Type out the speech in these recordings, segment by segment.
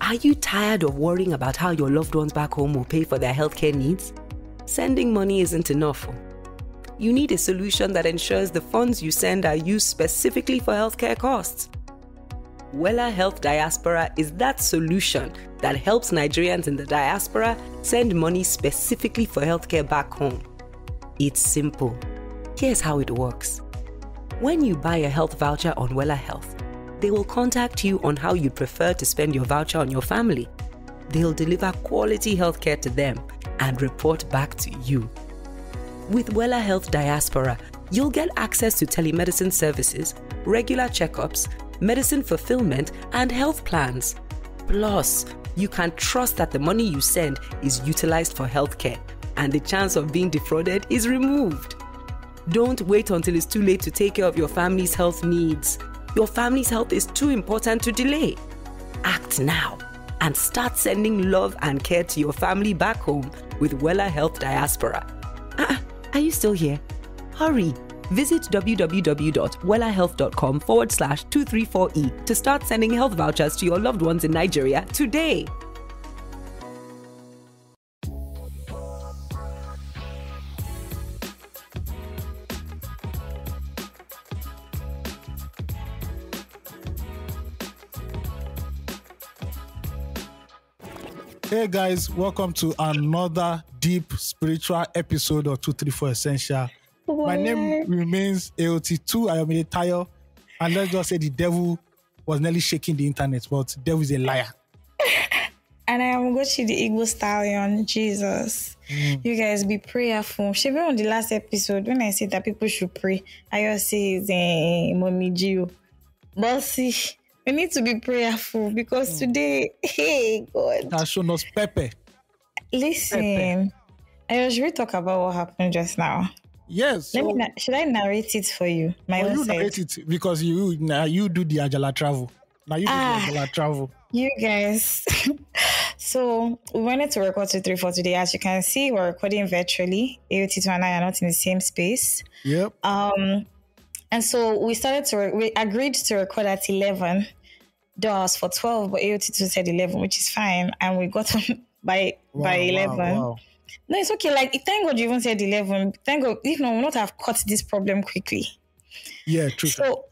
Are you tired of worrying about how your loved ones back home will pay for their healthcare needs? Sending money isn't enough. You need a solution that ensures the funds you send are used specifically for healthcare costs. WellaHealth Diaspora is that solution that helps Nigerians in the diaspora send money specifically for healthcare back home. It's simple. Here's how it works. When you buy a health voucher on WellaHealth, they will contact you on how you'd prefer to spend your voucher on your family. They'll deliver quality healthcare to them and report back to you. With WellaHealth Diaspora, you'll get access to telemedicine services, regular checkups, medicine fulfillment, and health plans. Plus, you can trust that the money you send is utilized for healthcare, and the chance of being defrauded is removed. Don't wait until it's too late to take care of your family's health needs. Your family's health is too important to delay. Act now and start sending love and care to your family back home with WellaHealth Diaspora. Are you still here? Hurry! Visit www.wellahealth.com/234E to start sending health vouchers to your loved ones in Nigeria today. Hey guys, welcome to another deep spiritual episode of 234 Essential. My name remains AOT2. I am a Tayo, and let's just say the devil was nearly shaking the internet, but the devil is a liar. And I am Gochi, the Igbo stallion. Jesus. You guys be prayerful. She be on the last episode when I said that people should pray. I just say it's Mommy Gio. But see, we need to be prayerful because today, hey God. That shown us Pepe. Listen, I was really talk about what happened just now. Yes. Should I narrate it for you? You narrate it because you do the Ajala travel. Now you do the Ajala travel. You guys. So we wanted to record 234 today. As you can see, we're recording virtually. AOT2 and I are not in the same space. Yep. And so we agreed to record at 11. Doors for 12, but AOT2 said 11, which is fine. And we got on by 11. Wow. No, it's okay. Like, thank God you even said 11. Thank God. If not, we would not have caught this problem quickly. Yeah, true. So,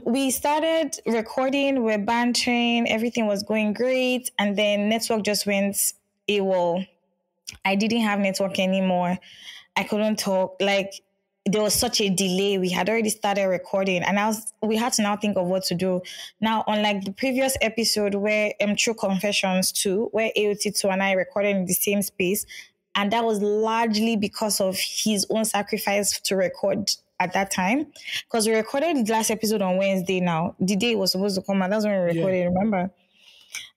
we started recording, we're bantering, everything was going great. And then network just went AWOL. I didn't have network anymore. I couldn't talk. Like, there was such a delay. We had already started recording and we had to now think of what to do. Now, unlike the previous episode where True Confessions 2, where AOT2 and I recorded in the same space, and that was largely because of his own sacrifice to record at that time. Because we recorded the last episode on Wednesday now. The day it was supposed to come out, that's when we recorded, remember?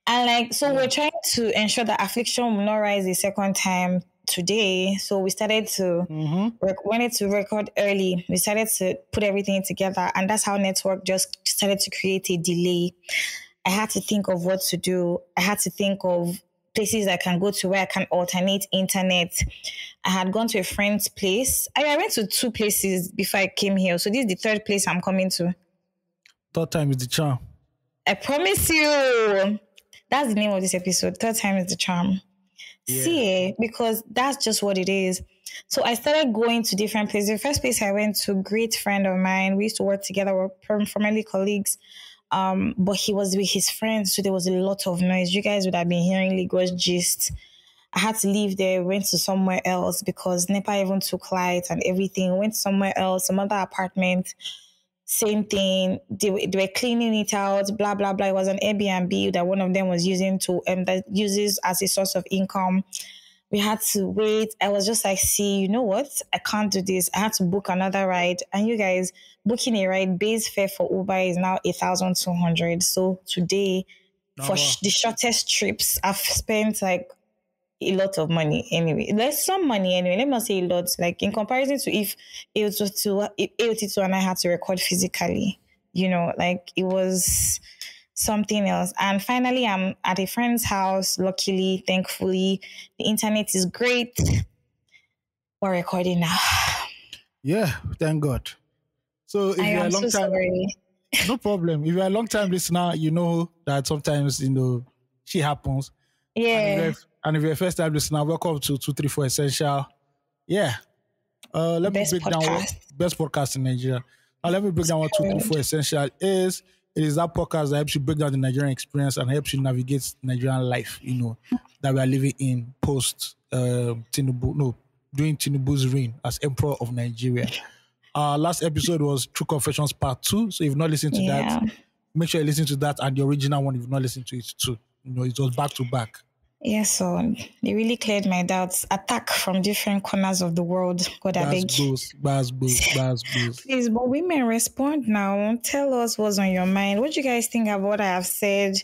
And we're trying to ensure that affliction will not rise a second time today. So we started to wanted to record early. We started to put everything together, and that's how network just started to create a delay. I had to think of what to do. I had to think of places I can go to where I can alternate internet. I had gone to a friend's place. I went to 2 places before I came here. So this is the 3rd place I'm coming to. Third time is the charm. I promise you. That's the name of this episode. 3rd time is the charm. Yeah. See, because that's just what it is. So I started going to different places. The first place I went to, great friend of mine. We used to work together. We're formerly colleagues. But he was with his friends, so there was a lot of noise. You guys would have been hearing Lagos gist. I had to leave there, went to somewhere else because NEPA even took light and everything. Went somewhere else, some other apartment. Same thing. They were cleaning it out, blah, blah, blah. It was an Airbnb that one of them was using that uses as a source of income. We had to wait. I was just like, see, you know what? I can't do this. I had to book another ride. And you guys, booking a ride, base fare for Uber is now 8,200. So today, for the shortest trips, I've spent like a lot of money anyway. There's some money anyway. Let me not say a lot. Like in comparison to if AOT2 and I had to record physically, like it was something else. And finally, I'm at a friend's house. Luckily, thankfully, the internet is great. We're recording now. Yeah, thank God. So if you're a long time, no problem. If you're a long time listener, you know that sometimes shit happens. Yeah. And if you're a first time listener, welcome to 234 Essential. Yeah. Let me break down what best podcast in Nigeria. Let me break down what 234 Essential is. It is that podcast that helps you break down the Nigerian experience and helps you navigate Nigerian life, that we are living in post Tinubu, during Tinubu's reign as Emperor of Nigeria. Last episode was True Confessions Part 2. So if you've not listened to that, make sure you listen to that and the original one if you've not listened to it too. It was back to back. Yes, so they really cleared my doubts. Attack from different corners of the world. God, I beg. Buzz. Please, but women, respond now. Tell us what's on your mind. What do you guys think about what I have said?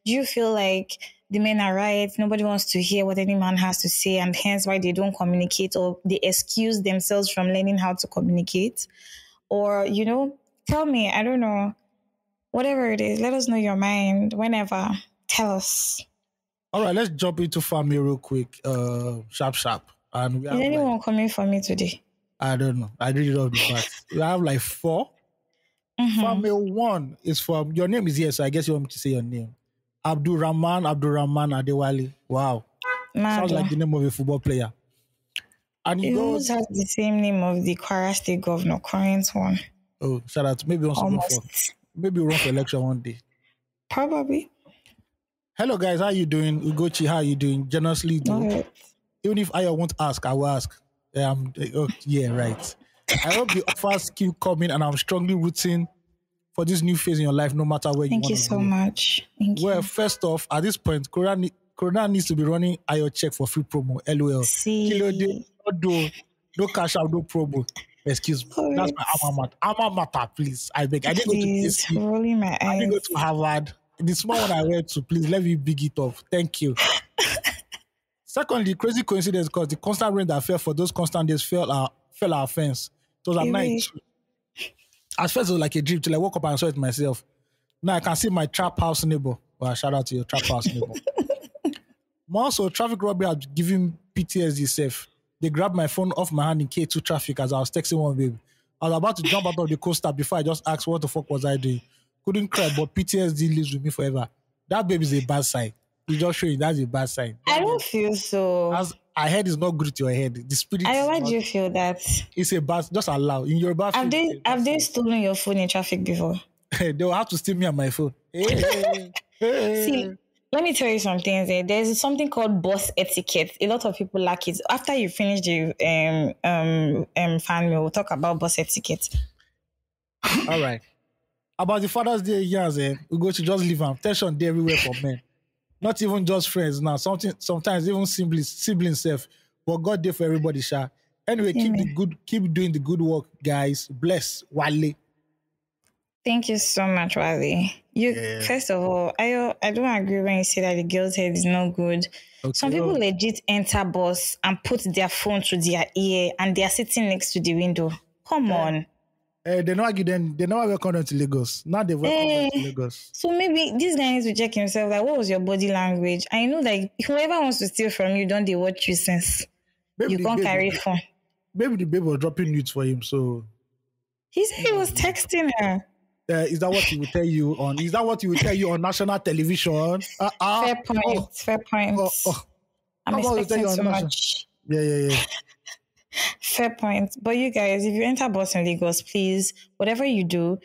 Do you feel like the men are right? Nobody wants to hear what any man has to say, and hence why they don't communicate, or they excuse themselves from learning how to communicate? Or, tell me, I don't know. Whatever it is, let us know your mind whenever. Tell us. All right, let's jump into family real quick. Sharp. And is anyone coming for me today? I don't know. I read it off the bat. We have like 4. Mm-hmm. Family 1 is from, your name is here, so I guess you want me to say your name. Abdurrahman Adewale. Wow. Sounds like the name of a football player. And he goes, has the same name of the Kwara State governor, current one. Oh, shout out. Maybe maybe we'll run for election one day. Probably. Hello guys, how you doing? Ugochi, how you doing? Generously though. Right. Even if I won't ask, I will ask. Right. I hope the offers keep coming, and I'm strongly rooting for this new phase in your life, no matter where you want to go. Thank you so much. Thank you. Well, first off, at this point, Corona needs to be running IO check for free promo. LOL. See. No cash out, no promo. Excuse me. Right. That's my alma mater, please. I beg. I didn't go to PSC. Rolling my eyes. I didn't go to Harvard. The small one I went to, please let me big it off. Thank you. Secondly, crazy coincidence because the constant rain that fell for those constant days fell our fence. It was at night. At first, it was like a dream till I woke up and saw it myself. Now I can see my trap house neighbor. Well, shout out to your trap house neighbor. More so, traffic robbery had given PTSD safe. They grabbed my phone off my hand in K2 traffic as I was texting one baby. I was about to jump out of the coaster before I just asked what the fuck was I doing. Couldn't cry, but PTSD lives with me forever. That baby is a bad sign. You just show you that's a bad sign. I don't feel so. As I head is not good to your head. The spirit. Why do you feel that? It's a bad. Just allow in your bath. Have they stolen your phone in traffic before? They will have to steal me on my phone. Hey. See, let me tell you some things. There's something called bus etiquette. A lot of people lack it. After you finish the fan mail, we'll talk about bus etiquette. All right. About the Father's Day years, we go to just leave them. Tension day everywhere for men. Not even just friends now. Sometimes even siblings self. But God day for everybody, Sha. Anyway, keep doing the good work, guys. Bless Wale. Thank you so much, Wale. First of all, I don't agree when you say that the girl's head is not good. Okay. Some people legit enter bus and put their phone to their ear and they are sitting next to the window. Come on. They know again. They never welcome them to Lagos. Now they welcome them to Lagos. So maybe this guy needs to check himself. Like, what was your body language? I know that whoever wants to steal from you, don't they watch you since you can't carry phone. Maybe the babe was dropping nudes for him. So he said he was texting her. Is that what he will tell you on? Is that what he will tell you on national television? Fair point. Fair point. I'm expecting so much. Yeah. Fair point. But you guys, if you enter bus in Lagos, please, whatever you do,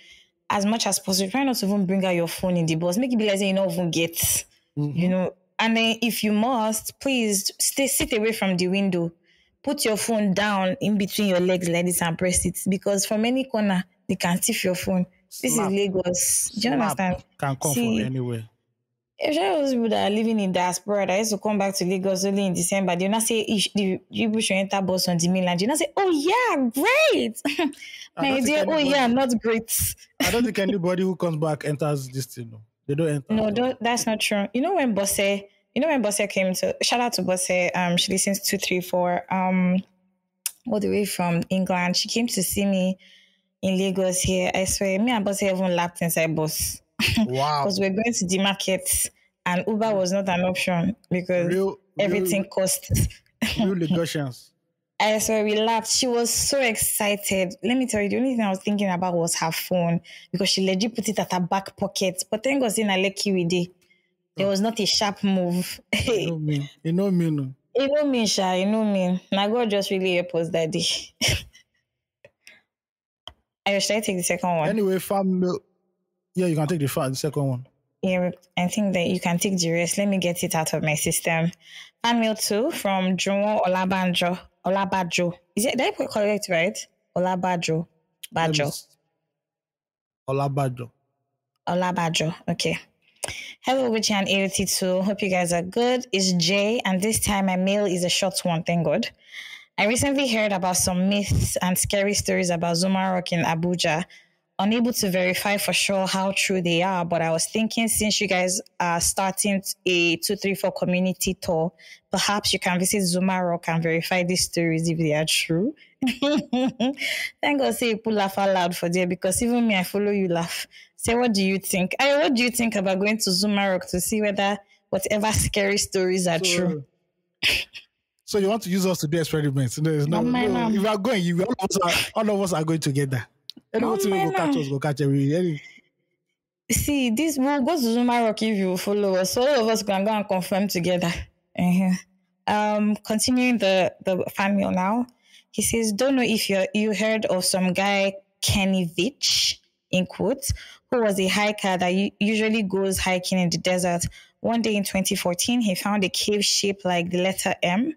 as much as possible, try not to even bring out your phone in the bus. Make it be like you don't even get, And then if you must, please sit away from the window. Put your phone down in between your legs like this and press it. Because from any corner, they can thief your phone. This is Lagos. Do you understand? Can come from anywhere. If there was people that are living in diaspora that used to come back to Lagos only in December, they not say you should enter bus on the mainland. You not say, oh yeah, great. My dear, not great. I don't think anybody who comes back enters this thing. No. They don't enter. No, that's not true. You know when Bosse came to, shout out to Bosse, she listens to 234, all the way from England. She came to see me in Lagos here. I swear, me and Bosse even lapped inside bus. Wow. Because we're going to the market and Uber was not an option because everything costs. Real Lagosians. I swear we laughed. She was so excited. Let me tell you, the only thing I was thinking about was her phone because she legit put it at her back pocket. But thank God in a lucky with it. There was not a sharp move. You know me. You know me, no. You know me, Sha. You know me. Now God just really help us that day. Should I take the second one? Anyway, family. Yeah, you can take the second one. Yeah, I think that you can take the rest. Let me get it out of my system. Fan mail 2 from Jomo Olabajo. Is it, did I put correct, right? Olabajo. Olabajo. Okay. Hello, Witchy and AOT2. Hope you guys are good. It's Jay, and this time my mail is a short one, thank God. I recently heard about some myths and scary stories about Zuma Rock in Abuja. Unable to verify for sure how true they are, but I was thinking since you guys are starting a 234 community tour, perhaps you can visit Zuma Rock and verify these stories if they are true. Thank God say people laugh out loud for there, because even me, I follow you laugh. Say, what do you think? What do you think about going to Zuma Rock to see whether whatever scary stories are true? So you want to use us to do experiments? No, if you are going, all of us are going together. Anyone to go catch us, go catch every. See, we'll go to Zuma Rock if you follow us. So all of us can go and confirm together. Continuing the fan mail now. He says, don't know if you heard of some guy, Kenny Vich, in quotes, who was a hiker that usually goes hiking in the desert. One day in 2014, he found a cave shaped like the letter M.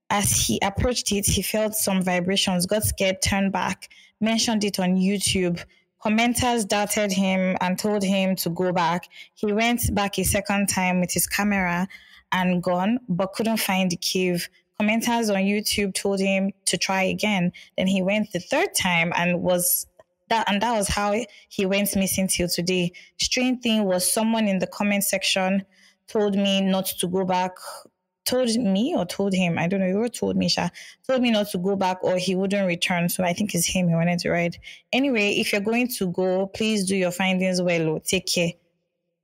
As he approached it, he felt some vibrations, got scared, turned back, mentioned it on YouTube. Commenters doubted him and told him to go back. He went back a second time with his camera and gun, but couldn't find the cave. Commenters on YouTube told him to try again. Then he went the third time and that was how he went missing till today. Strange thing was someone in the comment section told me not to go back. Told me or told him, I don't know, who told me, Sha, told me not to go back or he wouldn't return. So I think it's him, he wanted to ride. Anyway, if you're going to go, please do your findings well. Take care.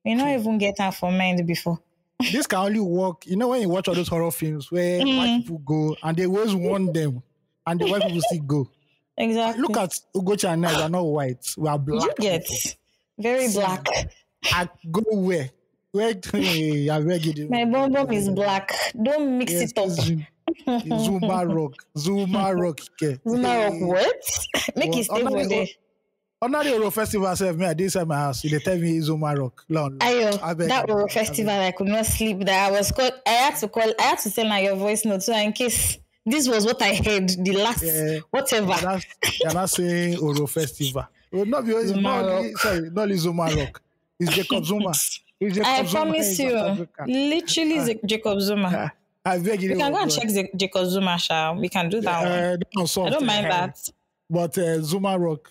You not even get that for mind before. This can only work, you know, when you watch all those horror films where white people go and they always warn them and the white people still go. Exactly. Look at Ugocha and I, we are not white, we are black. You get people. Very black. I go where? My bonbon is black. Don't mix it up. Zuma Rock. Zuma Rock, what? Make it stay one day. On the Euro Festival, I did say my house. They tell me Zuma Rock. That Euro Festival, I could not sleep. That I had to send out your voice note so in case this was what I heard. The last whatever. You're not saying Euro Festival. Well, not Zuma Rock. It's Jacob Zuma. I promise you, literally Jacob Zuma. I beg you. We can go and check Jacob Zuma, Sha. We can do that one. I don't mind that. But Zuma Rock.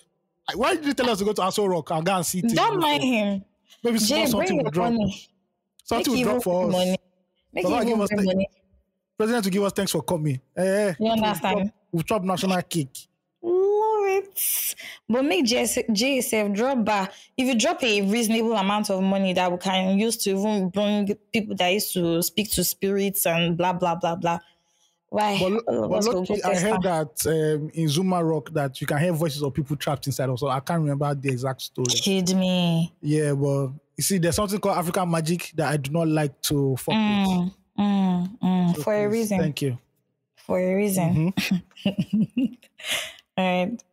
Why did you tell us to go to Aso Rock and go and see it? Don't mind him. Maybe something will drop. Something will drop for us. Make him money. President to give us thanks for coming. You understand? We've chopped national cake. Love it. But make JSF drop back. If you drop a reasonable amount of money that we can use to even bring people that used to speak to spirits and blah, blah, blah, blah. Why? But I heard that in Zuma Rock that you can hear voices of people trapped inside also. I can't remember the exact story. Kid me. Yeah, but you see, there's something called African magic that I do not like to fuck with. So for a reason. Thank you. For a reason. All right.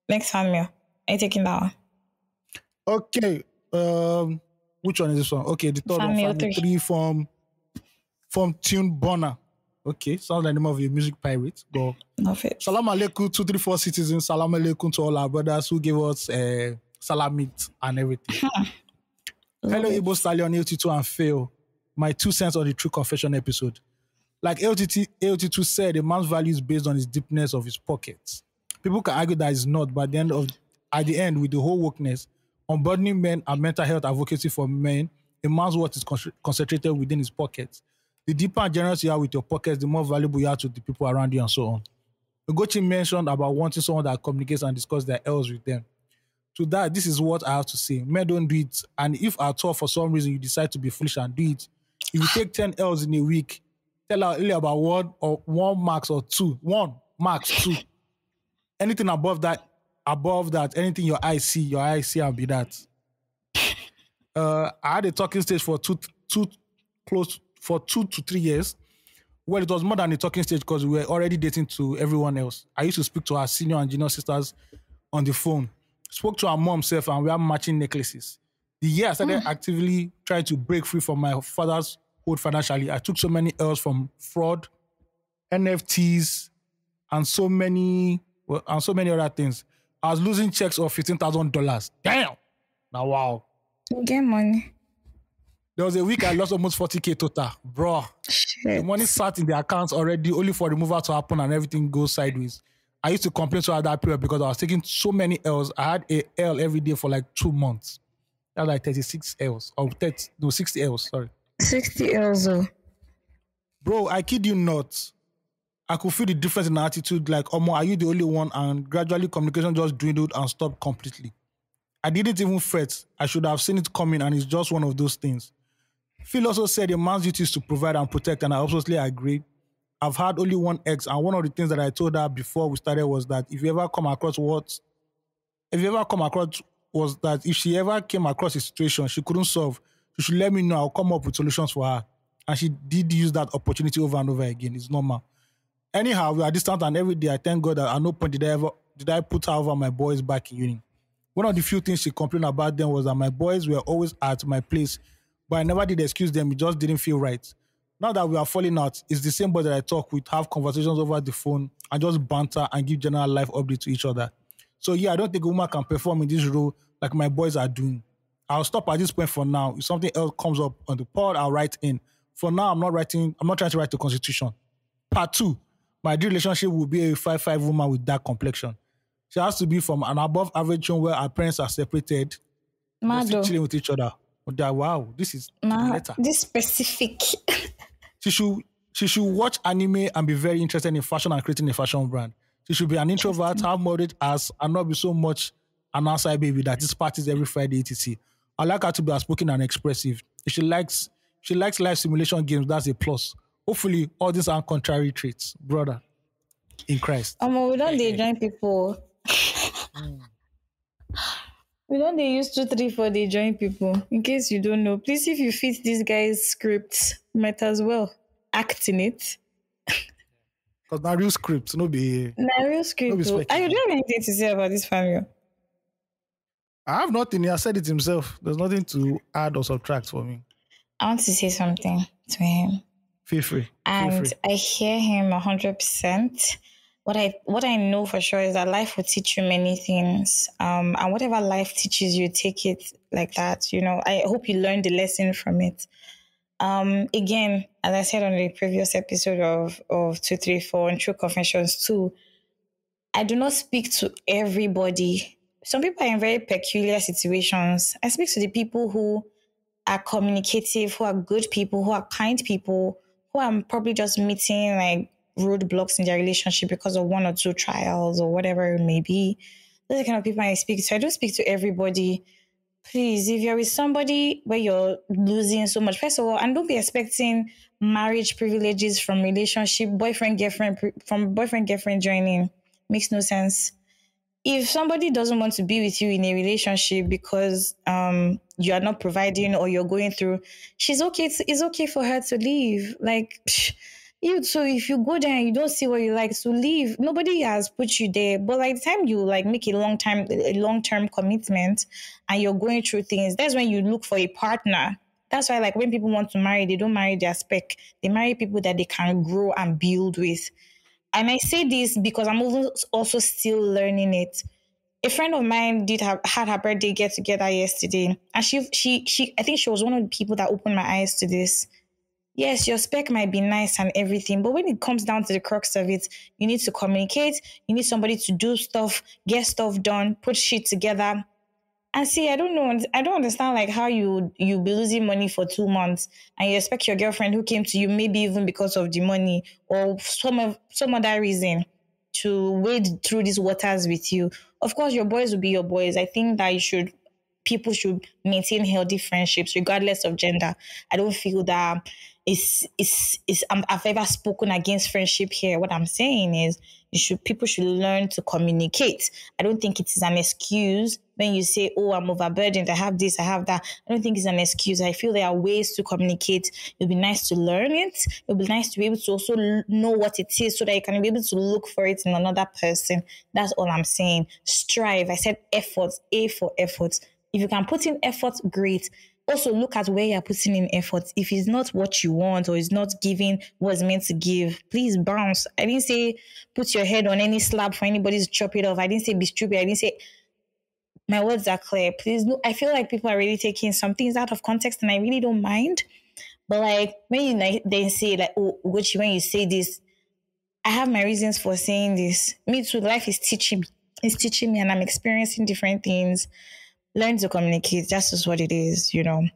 Next fan mail. Are you taking that one? Okay. Which one is this one? Okay, the third one. Fan mail 3 from Tune Bonner. Okay, sounds like the name of a music pirate. But Salam alaikum, 234 citizens. Salam alaikum to all our brothers who gave us salamit and everything. Hello, Igbo Stallion, AOT2 and Fail. My 2 cents on the True Confession episode. Like AOT2 said, a man's value is based on his deepness of his pockets. People can argue that it's not, but at the end, with the whole wokeness, unburdening men and mental health advocacy for men, a man's worth is concentrated within his pockets. The deeper and generous you are with your pockets, the more valuable you are to the people around you and so on. Ugochi mentioned about wanting someone that communicates and discusses their ills with them. To that, this is what I have to say. Men don't do it. And if at all, for some reason, you decide to be foolish and do it, if you take 10 L's in a week, tell only about one max or two. One, max, two. Anything above that, anything your eyes see and be that. I had a talking stage for 2 to 3 years. Well, it was more than a talking stage because we were already dating to everyone else. I used to speak to her senior and junior sisters on the phone. Spoke to her mom self, and we had matching necklaces. The year I started actively trying to break free from my father's hold financially, I took so many L's from fraud, NFTs, and so many other things. I was losing checks of $15,000. Damn! Now, wow. Get money. There was a week I lost almost 40K total. Bro, Shit. the money sat in the accounts already, only for removal to happen and everything goes sideways. I used to complain to her that period because I was taking so many L's. I had a L every day for like 2 months. That's like 36 L's. Or 60 L's, sorry. 60 L's. Bro, I kid you not. I could feel the difference in attitude. Like, Omo, are you the only one? And gradually communication just dwindled and stopped completely. I didn't even fret. I should have seen it coming, and it's just one of those things. Phil also said a man's duty is to provide and protect, and I absolutely agree. I've had only one ex, and one of the things that I told her before we started was that if she ever came across a situation she couldn't solve, she should let me know. I'll come up with solutions for her. And she did use that opportunity over and over again. It's normal. Anyhow, we are distant, and every day I thank God that at no point did I put her over my boys back in uni. One of the few things she complained about them was that my boys were always at my place, but I never did excuse them. It just didn't feel right. Now that we are falling out, it's the same boy that I talk with, have conversations over the phone, and just banter and give general life updates to each other. So yeah, I don't think a woman can perform in this role like my boys are doing. I'll stop at this point for now. If something else comes up on the pod, I'll write in. For now, I'm not trying to write the Constitution. Part 2, my ideal relationship will be a 5'5" woman with dark complexion. She has to be from an above average home where our parents are separated. Still chilling with each other. Wow, this is letter. This specific. She should watch anime and be very interested in fashion and creating a fashion brand. She should be an introvert, have moderate ass, and not be so much an outside baby that is parties every Friday, etc. I like her to be outspoken and expressive. If she likes live simulation games, that's a plus. Hopefully, all these are contrary traits, brother, in Christ. We don't join people. We don't use 2, 3, 4 they join people. In case you don't know, please, if you fit this guy's script, might as well act in it. Because now real script, no be real script. Do you have anything to say about this family? I have nothing. He has said it himself. There's nothing to add or subtract for me. I want to say something to him. Feel free. And I hear him 100%. What I know for sure is that life will teach you many things. And whatever life teaches you, take it like that. You know, I hope you learned the lesson from it. Again, as I said on the previous episode of 234 and True Confessions 2, I do not speak to everybody. Some people are in very peculiar situations. I speak to the people who are communicative, who are good people, who are kind people, who I'm probably just meeting like roadblocks in their relationship because of 1 or 2 trials or whatever it may be. Those are the kind of people I speak to. I don't speak to everybody. Please, if you're with somebody where you're losing so much, first of all, and don't be expecting marriage privileges from relationship, boyfriend, girlfriend joining. Makes no sense. If somebody doesn't want to be with you in a relationship because you are not providing or you're going through, it's okay for her to leave. Like, so if you go there and you don't see what you like, so leave. Nobody has put you there. But like the time you like make a long-term commitment and you're going through things, that's when you look for a partner. That's why like when people want to marry, they don't marry their spec. They marry people that they can grow and build with. And I say this because I'm also still learning it. A friend of mine had her birthday get together yesterday, and she I think she was one of the people that opened my eyes to this. Yes, your spec might be nice and everything, but when it comes down to the crux of it, you need to communicate. You need somebody to do stuff, get stuff done, put shit together. And see, I don't understand like how you be losing money for 2 months and you expect your girlfriend who came to you maybe even because of the money or some other reason to wade through these waters with you. Of course, your boys will be your boys. I think that people should maintain healthy friendships regardless of gender. I don't feel that I've ever spoken against friendship here. What I'm saying is people should learn to communicate. I don't think it is an excuse when you say, oh, I'm overburdened, I have this, I have that. I don't think it's an excuse. I feel there are ways to communicate. It'll be nice to learn it. It'll be nice to be able to also know what it is so that you can be able to look for it in another person. That's all I'm saying. Strive. I said efforts, A for efforts. If you can put in effort, great. Also, look at where you're putting in effort. If it's not what you want or it's not giving what's meant to give, please bounce. I didn't say put your head on any slab for anybody to chop it off. I didn't say be stupid. I didn't say, my words are clear. Please, no, I feel like people are really taking some things out of context and I really don't mind. But like when they say like, oh, Gucci, when you say this, I have my reasons for saying this. Me too, life is teaching me. It's teaching me and I'm experiencing different things. Learn to communicate. That's just what it is, you know.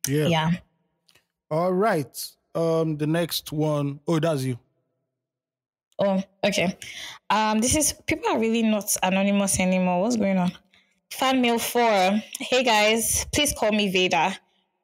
Yeah. All right. The next one. Oh, that's you. Oh, okay. This is, people are really not anonymous anymore. What's going on? Fan mail 4. Hey guys, please call me Veda.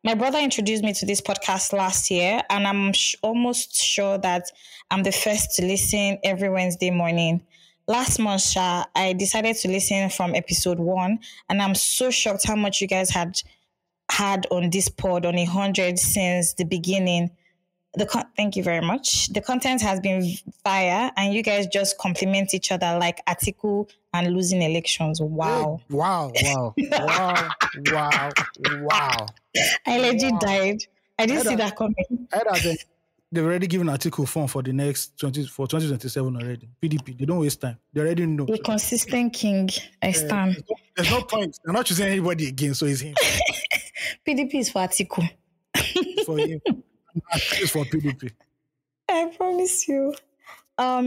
My brother introduced me to this podcast last year, and I'm almost sure that I'm the first to listen every Wednesday morning. Last month, I decided to listen from episode 1, and I'm so shocked how much you guys had on this pod on 100 since the beginning. Thank you very much. The content has been fire, and you guys just compliment each other like Atiku and losing elections. Wow. Wow. I legit died. I didn't see that coming. They've already given article form for the next 2027 already. PDP, they don't waste time. They already know. A consistent king. I stand. There's no point. They're not choosing anybody again, so it's him. PDP is for Atiku. It's for him. It's for PDP. I promise you.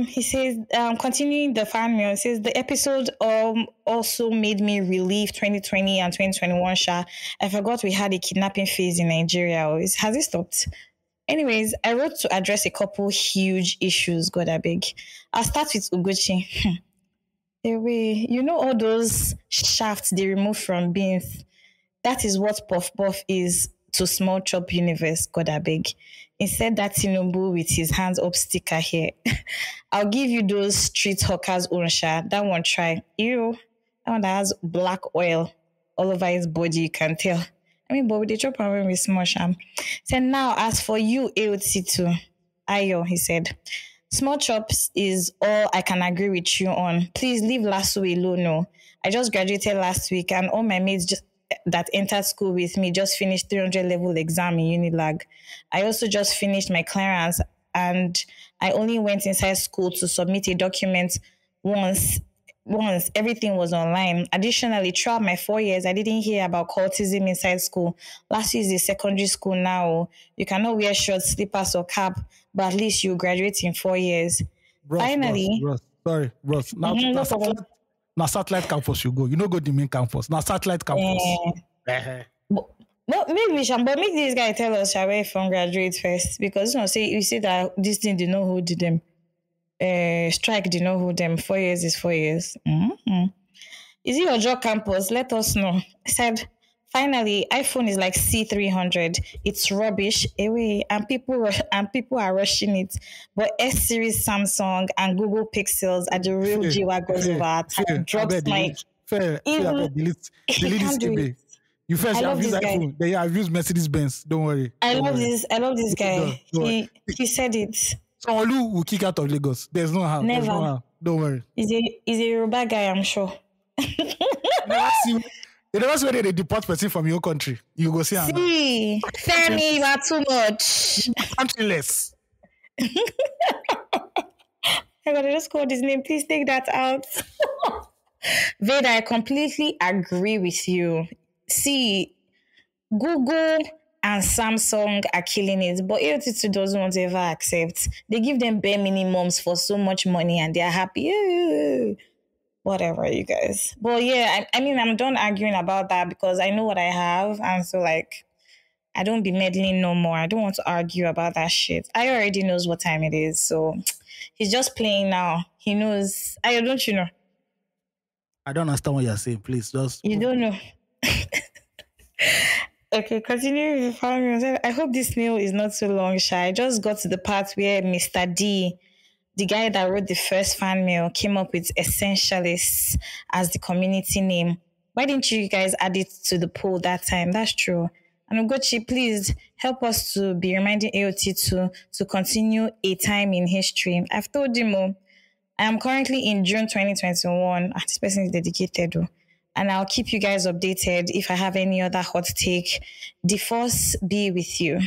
He says, continuing the fan mail, he says, the episode also made me relieve 2020 and 2021, I forgot we had a kidnapping phase in Nigeria. Has it stopped? Anyways, I wrote to address a couple huge issues, God I beg. I'll start with Ugochi. You know all those shafts they remove from beans? That is what Puff Puff is to Small Chop Universe, God I beg. Instead that Tinubu with his hands up sticker here. I'll give you those street hawkers own that one try. Ew. That one that has black oil all over his body, you can tell. I mean, but with the chop and with small sham. So now, as for you, AOT2, Ayo, he said, small chops is all I can agree with you on. Please leave Lasso alone. No. I just graduated last week and all my mates that entered school with me just finished 300 level exam in Unilag. I also just finished my clearance and I only went inside school to submit a document once everything was online. Additionally, throughout my 4 years, I didn't hear about cultism inside school. Last year is the secondary school now. You cannot wear shorts, slippers, or cap, but at least you graduate in 4 years. Finally. Ross. Now, satellite campus you go. You know, go the main campus. Now, satellite campus. But maybe but make this guy tell us where from graduate first. Because, you see that this thing did not hold them. Strike did not hold them. 4 years is 4 years. Mm-hmm. Is it your job campus? Let us know. I said, finally, iPhone is like C300. It's rubbish. And people are rushing it. But S series Samsung and Google Pixels are the real G-Wagons of our time. Drops my... Delete this eBay. You first have used iPhone. Then you have used Mercedes-Benz. Don't worry. I love this guy. He said it. Someone will kick out of Lagos. There's no how. Never. No how. Don't worry. He's a Yoruba guy, I'm sure. You never see whether they deport person from your country. You go see him. See, Femi, you are too much. Countryless. I gotta just call his name. Please take that out. Veda, I completely agree with you. See, Google and Samsung are killing it, but AOT2 doesn't want to ever accept. They give them bare minimums for so much money and they're happy. Whatever, you guys. But yeah, I mean, I'm done arguing about that because I know what I have. And so, I don't be meddling no more. I don't want to argue about that shit. I already knows what time it is. So he's just playing now. He knows. Don't you know? I don't understand what you're saying. Please, just... You don't know. Okay, continuing with the family. I hope this mail is not so long, I just got to the part where Mr. D, the guy that wrote the first fan mail, came up with Essentialists as the community name. Why didn't you guys add it to the poll that time? That's true. And Ugochi, please help us to be reminding AOT to continue a time in history. I've told him, I am currently in June 2021. This person is dedicated, and I'll keep you guys updated if I have any other hot take. The force be with you.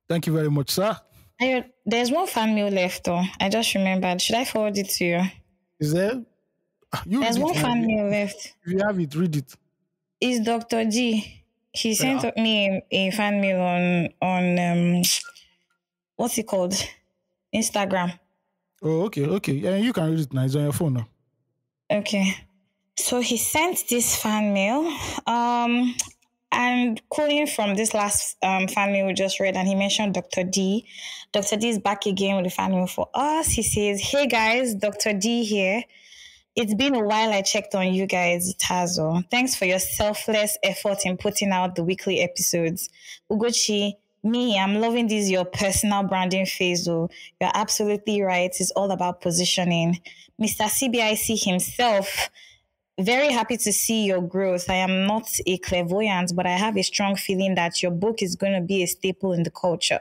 Thank you very much, sir. There's one fan mail left, though. I just remembered. Should I forward it to you? Is there? There's one fan mail left. If you have it, read it. It's Dr. G. He sent me a fan mail on what's it called? Instagram. Oh, okay. Yeah, you can read it now. It's on your phone now. Okay. So he sent this fan mail. And quoting from this last fan mail we just read, and he mentioned Dr. D. Dr. D is back again with a fan mail for us. He says, "Hey guys, Dr. D here. It's been a while I checked on you guys, Itazo. Thanks for your selfless effort in putting out the weekly episodes. Ugochi, I'm loving this your personal branding phase. You're absolutely right. It's all about positioning. Mr. CBIC himself, very happy to see your growth. I am not a clairvoyant, but I have a strong feeling that your book is going to be a staple in the culture.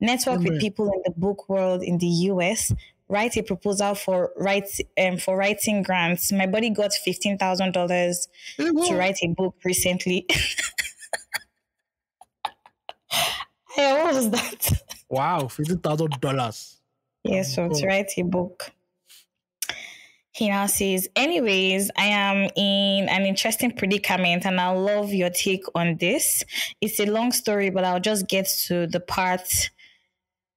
Network with people in the book world in the US. Write a proposal for writing grants. My buddy got $15,000 to write a book recently." Hey, what was that? Wow, $15,000. Yes, so to write a book. He now says, "Anyways, I am in an interesting predicament and I love your take on this. It's a long story, but I'll just get to the part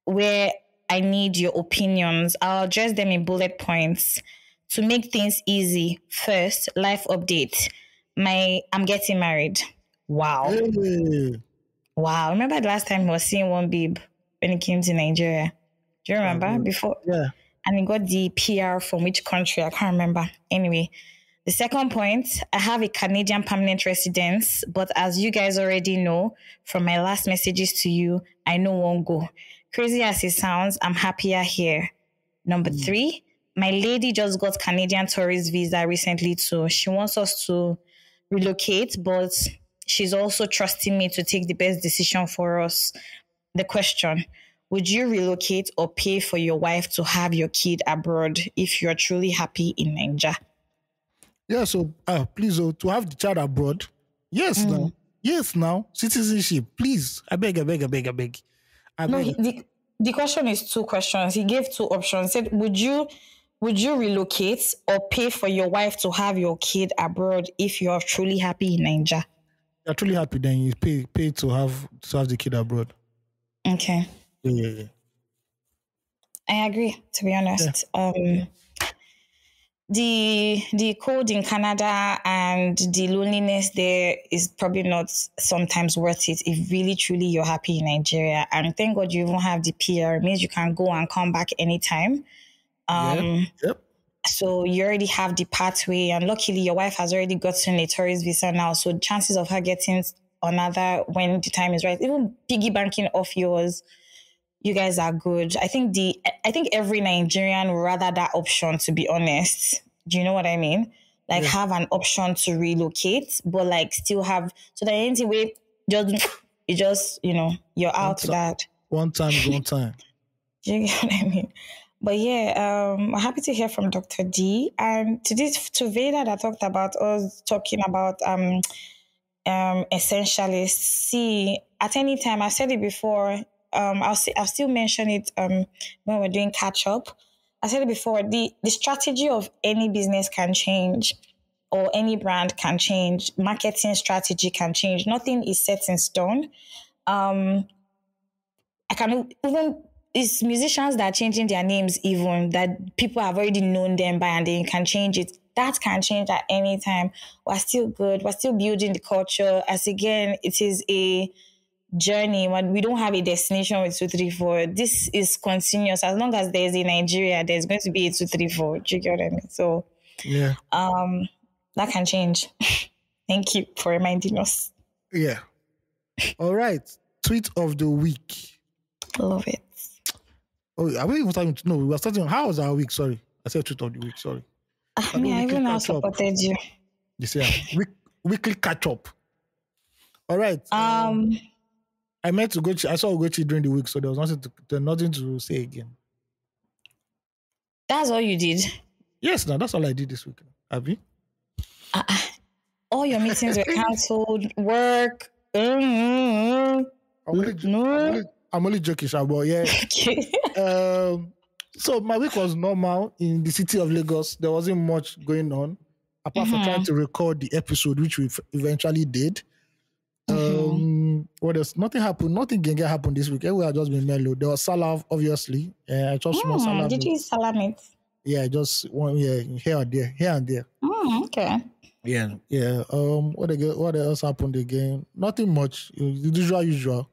where I need your opinions. I'll address them in bullet points. To make things easy, first, life update. I'm getting married." Wow. Hey. Wow. Remember the last time he was seeing one babe when he came to Nigeria? Do you remember? Before? Yeah. And he got the PR from which country? I can't remember. Anyway, the second point, I have a Canadian permanent residence, but as you guys already know from my last messages to you, I know won't go. Crazy as it sounds, I'm happier here. Number 3, my lady just got Canadian tourist visa recently too. She wants us to relocate, but she's also trusting me to take the best decision for us. The question, would you relocate or pay for your wife to have your kid abroad if you're truly happy in Nigeria? Yeah, so please, to have the child abroad. Yes, now. Yes, now. Citizenship, please. I beg. No, the question is 2 questions. He gave 2 options. He said, would you relocate or pay for your wife to have your kid abroad if you are truly happy in Nigeria? You're truly happy, then you pay to have the kid abroad. Okay. Yeah. I agree, to be honest. Yeah. The cold in Canada and the loneliness there is probably not sometimes worth it if really, truly you're happy in Nigeria. And thank God you even have the PR. It means you can go and come back anytime. Yep. So you already have the pathway, and luckily your wife has already gotten a tourist visa now. So chances of her getting another when the time is right, even piggy banking off yours, you guys are good. I think every Nigerian would rather that option, to be honest. Do you know what I mean? Like have an option to relocate, but like still have, so that anyway, you're out of that. One time is one time. Do you get what I mean? But yeah, I'm happy to hear from Dr. D. And to Veda that talked about us talking about essentialists. See, at any time, I've said it before, I'll still mention it when we're doing catch up. I said it before, the strategy of any business can change, or any brand can change. Marketing strategy can change. Nothing is set in stone. It's musicians that are changing their names, even that people have already known them by, and they can change it. That can change at any time. We're still good. We're still building the culture. As again, it is a journey. When we don't have a destination with 234, this is continuous. As long as there's a Nigeria, there's going to be a 234. Do you get what I mean? So yeah, that can change. Thank you for reminding us. Yeah. All right. Tweet of the week. Love it. Oh, are we even starting? No, we were starting. How was our week? Sorry, I said tweet of the week. Sorry. I mean, I even now catch up. supported you. You see, weekly catch up. All right. I meant to go. I saw Ugochi during the week, so there was nothing to say again. That's all you did? Yes, no, that's all I did this week. Abby? All your meetings were cancelled. Work. I'm only joking, but yeah. Okay. So my week was normal in the city of Lagos. There wasn't much going on, apart from trying to record the episode, which we eventually did. What else? Nothing happened. Nothing can happen this week. We have just been mellow. There was salad, obviously. I just small salad. Did you eat salad meat? Yeah, just one. Yeah, here and there. Okay. Yeah. What else happened again? Nothing much. The usual.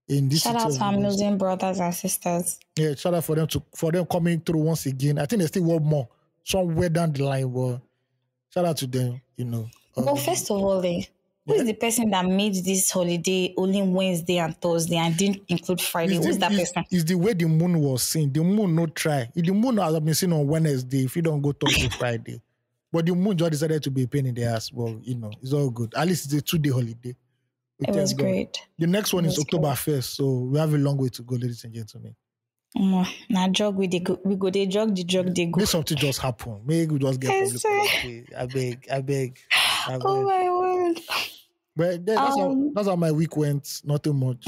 In this shout out to our Muslim brothers and sisters. Yeah, shout out for them coming through once again. I think they still want more somewhere down the line, but shout out to them. But first of all, who is the person that made this holiday only Wednesday and Thursday and didn't include Friday? Who's that person? It's the way the moon was seen. The moon no try. If the moon has been seen on Wednesday, if you don't go Thursday, Friday. But the moon just decided to be a pain in the ass. Well, it's all good. At least it's a 2-day holiday. It was great. The next one is October 1st, so we have a long way to go, ladies and gentlemen. Now jog we go they jog the jog they go. May something just happen. Maybe we just get I beg. Oh my word. But that's how my week went. Nothing much.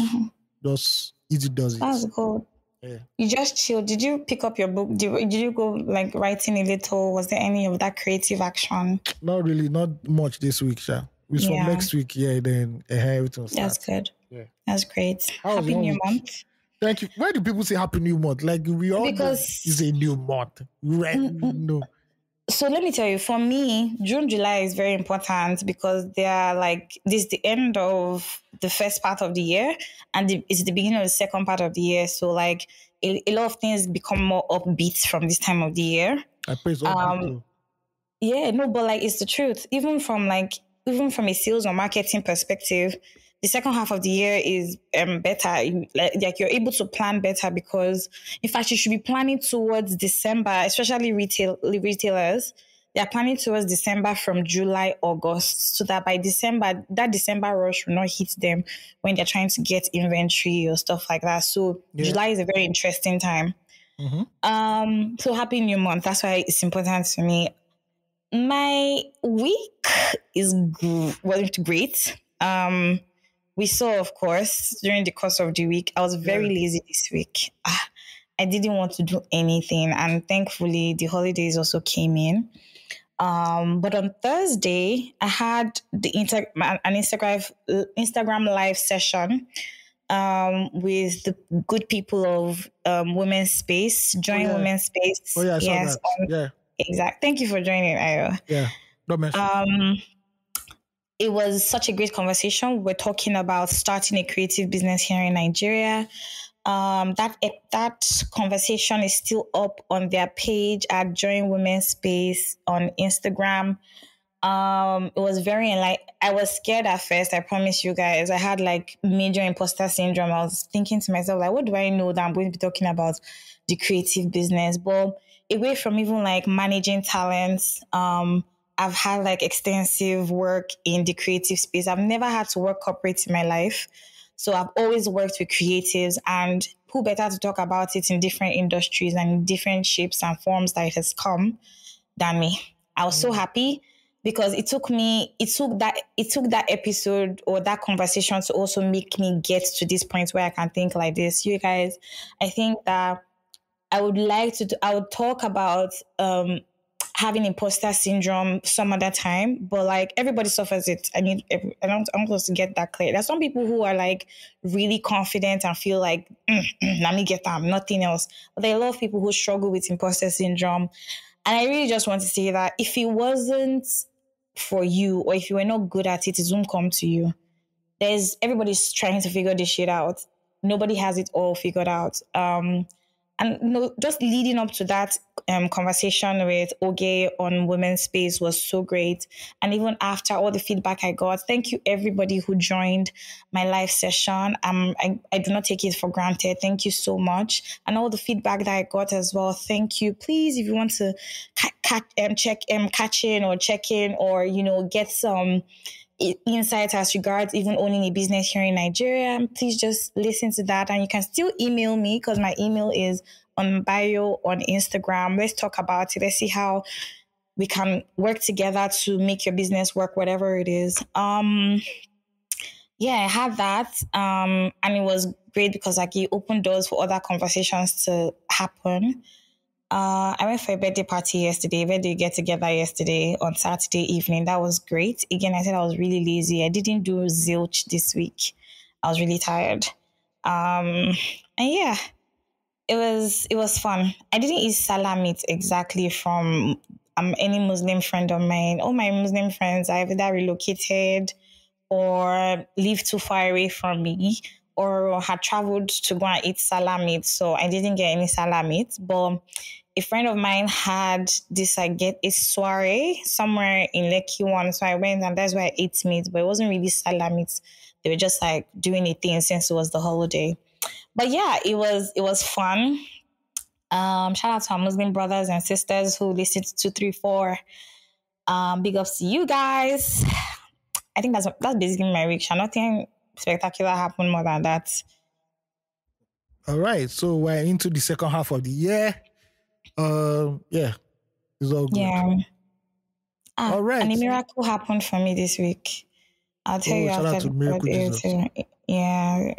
Just easy does it. That's good. Yeah. You just chill. Did you pick up your book? Did you go like writing a little? Was there any of that creative action? Not really. Not much this week, Sha. It's from next week, then everything starts. That's good. Yeah. That's great. Happy New Month. Thank you. Why do people say Happy New Month? Like we all because it's a new month. Right? No. So let me tell you, for me, June, July is very important because they are like, this is the end of the first part of the year and it's the beginning of the second part of the year. So like a lot of things become more upbeat from this time of the year. I praise all people. Yeah, no, but like it's the truth. Even from a sales or marketing perspective, the second half of the year is better. Like you're able to plan better because, in fact, you should be planning towards December, especially retailers. They are planning towards December from July, August, so that by December, that December rush will not hit them when they're trying to get inventory or stuff like that. So July is a very interesting time. So happy New Month. That's why it's important to me. My week wasn't great. We saw, of course, during the course of the week, I was very lazy this week. I didn't want to do anything. And thankfully, the holidays also came in. But on Thursday, I had an Instagram live session with the good people of Women's Space, Join Women's Space. Oh, yeah, I saw that. Exactly. Thank you for joining, Ayo. Yeah, don't mention. It was such a great conversation. We're talking about starting a creative business here in Nigeria. That conversation is still up on their page at Join Women's Space on Instagram. It was very I was scared at first. I promise you guys. I had like major imposter syndrome. I was thinking to myself, like, what do I know that I'm going to be talking about the creative business? But away from even like managing talents, I've had like extensive work in the creative space. I've never had to work corporate in my life. So I've always worked with creatives, and who better to talk about it in different industries and in different shapes and forms that it has come than me. I was so happy because it took that episode or that conversation to also make me get to this point where I can think like this. You guys, I think that I would talk about having imposter syndrome some other time, but like everybody suffers it. I want us to get that clear. There's some people who are like really confident and feel like, let me get them, nothing else. But there are a lot of people who struggle with imposter syndrome. And I really just want to say that if it wasn't for you or if you were not good at it won't come to you. Everybody's trying to figure this shit out. Nobody has it all figured out. And just leading up to that conversation with Oge on Women's Space was so great. And even after all the feedback I got, thank you everybody who joined my live session. I do not take it for granted. Thank you so much. And all the feedback that I got as well. Thank you. Please, if you want to catch in or check in or, get some insights as regards even owning a business here in Nigeria, please just listen to that. And you can still email me because my email is on bio on Instagram. Let's talk about it. Let's see how we can work together to make your business work, whatever it is. I had that. And it was great because it opened doors for other conversations to happen. I went for a birthday get together yesterday on Saturday evening. That was great. Again, I said I was really lazy. I didn't do zilch this week. I was really tired. It was fun. I didn't eat salah meat exactly from any Muslim friend of mine. All my Muslim friends are either relocated or live too far away from me or had traveled to go and eat salah meat. So I didn't get any salah meat. But a friend of mine had this, a soiree somewhere in Lekki one. So I went and that's where I ate meat. But it wasn't really salah meat. They were just doing a thing since it was the holiday. But yeah, it was fun. Shout out to our Muslim brothers and sisters who listened to 234. Big ups to you guys. I think that's basically my week. Nothing spectacular happened more than that. All right, so we're into the second half of the year. It's all good. Yeah. All right. And a miracle happened for me this week. I'll tell you shout out after to Miracle Jesus. Yeah.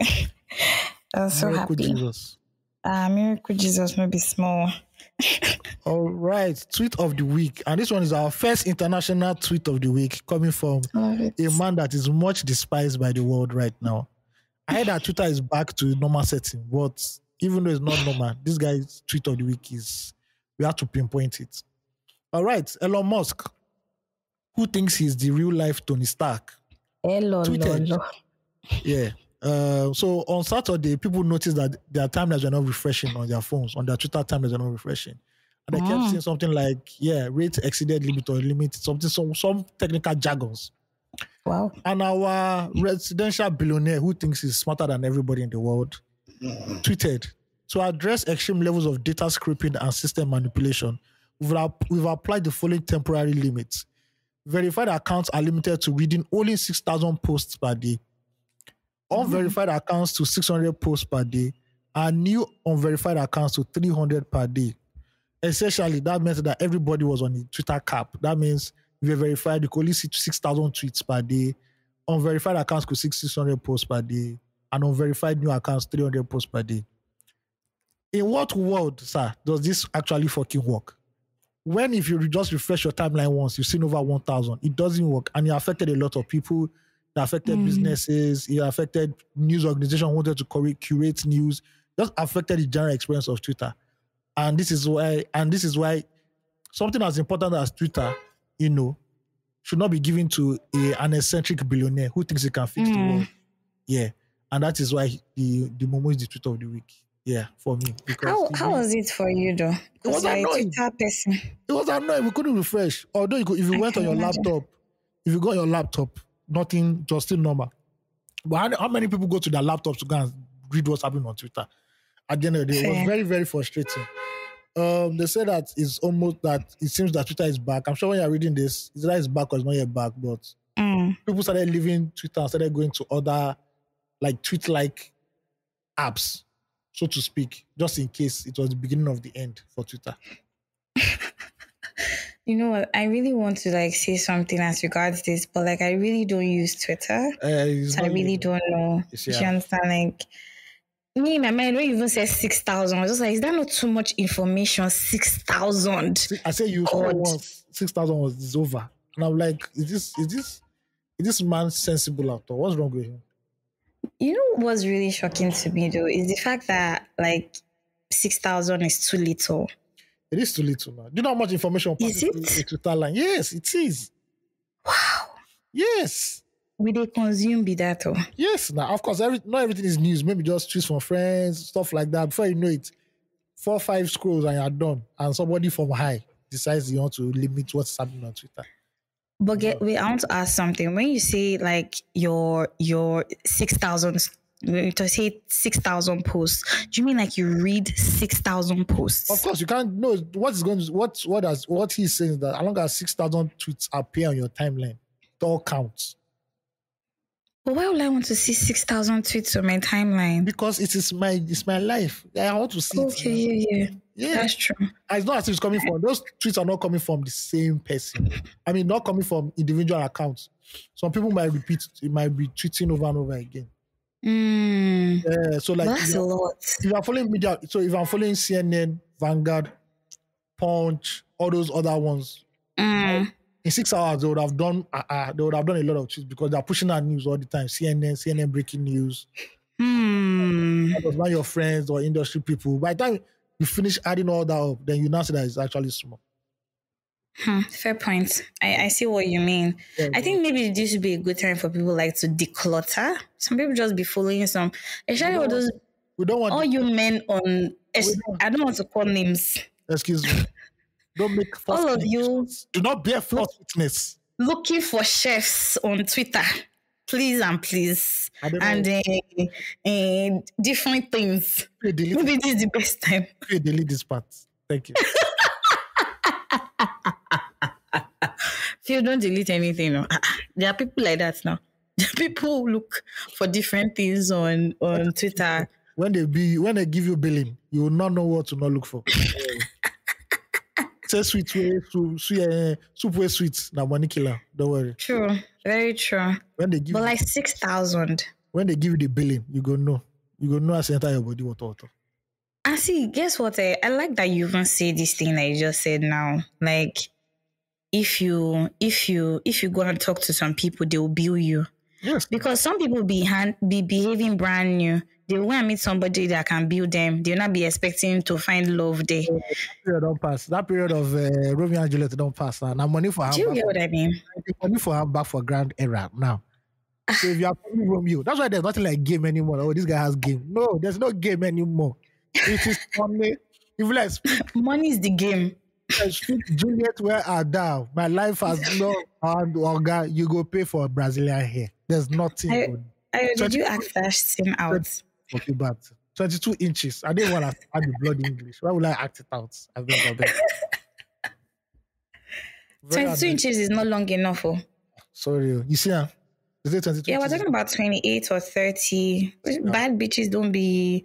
I was so Miracle happy. Jesus. Miracle Jesus may be small. All right, tweet of the week. And this one is our first international tweet of the week coming from a man that is much despised by the world right now. I heard that Twitter is back to normal setting, but even though it's not normal, this guy's tweet of the week we have to pinpoint it. All right, Elon Musk, who thinks he's the real life Tony Stark, tweeted. Yeah. So on Saturday, people noticed that their timelines were not refreshing on their phones, on their Twitter timelines were not refreshing. And they kept saying something like, rate exceeded limit or limit, some technical jargons. Wow. And our residential billionaire who thinks he's smarter than everybody in the world tweeted, to address extreme levels of data scraping and system manipulation, we've applied the following temporary limits. Verified accounts are limited to reading only 6,000 posts per day. Unverified accounts to 600 posts per day, and new unverified accounts to 300 per day. Essentially, that meant that everybody was on the Twitter cap. That means if you're verified, you could only see 6,000 tweets per day. Unverified accounts could see 600 posts per day, and unverified new accounts 300 posts per day. In what world, sir, does this actually fucking work? When if you just refresh your timeline once, you've seen over 1,000, it doesn't work, and it affected a lot of people. It affected businesses. It affected news organizations who wanted to curate news. Just affected the general experience of Twitter. And this is why something as important as Twitter, should not be given to an eccentric billionaire who thinks he can fix the world. Yeah. And that is why the Momo is the tweet of the week. Yeah, for me. How was it for you though? It was annoying. It was annoying. We couldn't refresh. Although if you went on your laptop, if you go on your laptop, nothing, just still normal. But how many people go to their laptops to go and read what's happening on Twitter? At the end of the day, it was very, very frustrating. They said that it's almost that it seems that Twitter is back. I'm sure when you're reading this, it's either it's back or it's not yet back, but people started leaving Twitter and started going to other tweet-like apps, so to speak, just in case it was the beginning of the end for Twitter. You know what? I really want to say something as regards this, but I really don't use Twitter. So I really don't know. You understand? Me in my mind, when you even say 6,000, I was just is that not too much information? 6,000. I say you once 6,000 is over. And I'm like, is this man sensible at all? What's wrong with him? You know what's really shocking to me though is the fact that 6,000 is too little. It is too little now. Do you know how much information passes through a Twitter line? Yes, it is. Wow. Yes. Will they consume be that? Yes. Now, of course, not everything is news. Maybe just tweets from friends, stuff like that. Before you know it, 4 5 scrolls and you're done. And somebody from high decides you want to limit what's happening on Twitter. But wait, I want to ask something. When you say like your 6,000, to say 6,000 posts, do you mean like you read 6,000 posts? Of course, you can't know what he's saying is that as long as 6,000 tweets appear on your timeline, it all counts. But why would I want to see 6,000 tweets on my timeline? Because it's my life. I want to see it. Yeah. That's true. It's not as if it's coming from those tweets are not coming from the same person. I mean, not coming from individual accounts. Some people might be tweeting over and over again. So like that's a lot. If you are following media, so if I'm following CNN, Vanguard, Punch, all those other ones, in 6 hours they would have done a lot of tweets because they're pushing out news all the time. CNN breaking news. That was by your friends or industry people. By the time you finish adding all that up, then you now see that it's actually small. Fair point. I see what you mean. Yeah, I think maybe this would be a good time for people like to declutter. Some people just be following some, especially all those. We don't want all you men on. I don't want to call names. Excuse me. Don't make all of you. Do not bear false witness. Looking for chefs on Twitter, please and please, and different things. Maybe this is the best time. Delete this part. Thank you. Phil, don't delete anything. No. There are people like that now. There are people who look for different things on Twitter. When they give you billing, you will not know what to not look for. Say sweet way, soup way sweet. Now money killer. Don't worry. True, very true. When they give, but like 6,000. When they give you the billing, you go know. You go know as enter your body what. I see. Guess what? I like that you even say this thing that you just said now. Like, if you go and talk to some people, they will bill you. Yes. Because some people be behaving brand new. They will meet somebody that can build them. They will not be expecting to find love there. That period don't pass. That period of Romeo and Juliet don't pass. Now money for her. Do you get what I mean? Money for her back for grand era now. So if you are playing Romeo, that's why there's nothing like game anymore. Oh, this guy has game. No, there's no game anymore. It is money. If like money is the game. Juliet, where are thou? My life has no organ. You go pay for a Brazilian hair. There's nothing. Did you act that thing out? Okay, but 22 inches. I didn't want to add the blood English. Why would I act it out? I've been 22 inches is not long enough. Oh. Sorry. You see, is it 22 Yeah, we're talking about 28 or 30. No. Bad bitches don't be...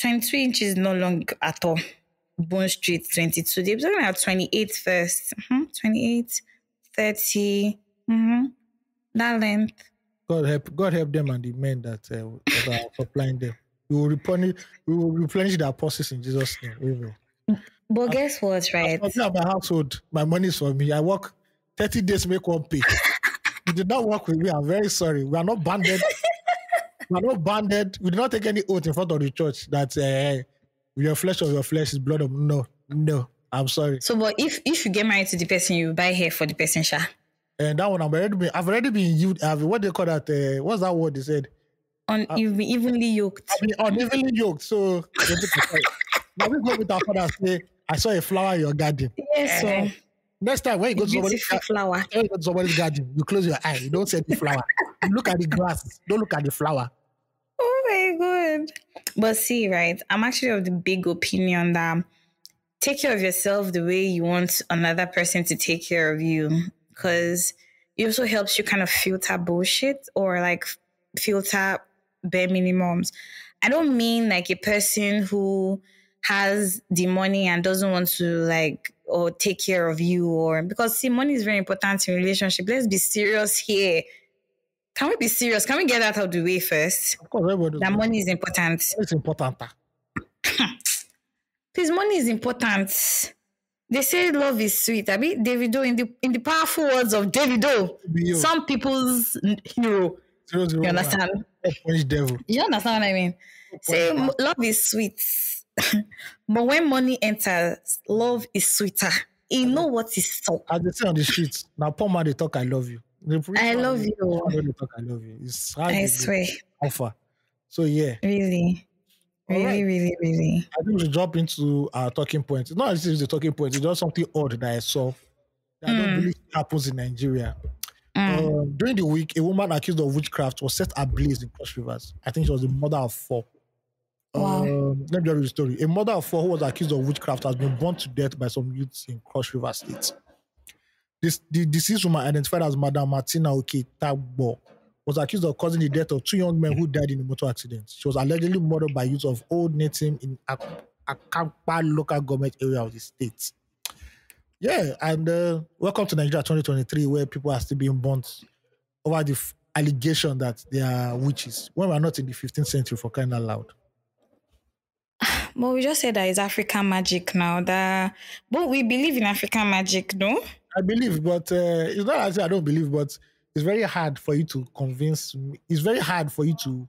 22 inches not long at all. Bone Street, 22. They're talking about 28 first. 28, 30. That length. God help them and the men that are supplying them. We will replenish their purses in Jesus' name. Amen. But guess what, right? I'm talking about my household. My money is for me. I work 30 days to make one pay. You did not work with me. I'm very sorry. We are not banded. We are not banded. We did not take any oath in front of the church that your flesh of your flesh is blood of no. I'm sorry. So, but if you get married to the person, you buy hair for the person, Sha. And that one I've already been what they call that? What's that word they said? You've been evenly yoked. I've been unevenly yoked. So now we go with our father and say, I saw a flower in your garden. Yes, so next time when you go to somebody's garden, you close your eye. You don't see the flower. You look at the grass. Don't look at the flower. Oh my God. But see, right, I'm actually of the big opinion that take care of yourself the way you want another person to take care of you. Because it also helps you kind of filter bullshit or like filter bare minimums. I don't mean like a person who has the money and doesn't want to like or take care of you, or because see, money is very important in relationship. Let's be serious here. Can we be serious? Can we get that out of the way first? Of course, that money is important. It's important. Please, money is important. They say love is sweet. I mean, Davido, in the powerful words of Davido, some people's hero. 001. You understand? Devil. You understand what I mean? Say love is sweet. But when money enters, love is sweeter. You know what is so. As they say on the streets, now poor man they talk I love you. I love you. They talk I love you. It's hard. I swear. Offer. So yeah. Really. Really, right. really, really. I think we should jump into our talking point. It's not as if it's a talking point. It's just something odd that I saw that I don't believe happens in Nigeria. During the week, a woman accused of witchcraft was set ablaze in Cross Rivers. I think she was the mother of 4. Wow. Let me tell you the story. A mother of 4 who was accused of witchcraft has been burnt to death by some youths in Cross River State. The deceased woman, identified as Madam Martina Oketagbo, was accused of causing the death of 2 young men who died in a motor accident. She was allegedly murdered by youths of Old Native in Akampa local government area of the state. Yeah, and welcome to Nigeria 2023, where people are still being burnt over the allegation that they are witches, when we're not in the 15th century, for crying out loud. But we just said that it's African magic now. But we believe in African magic, no? I believe, but it's not as I don't believe, but it's very hard for you to convince me. It's very hard for you to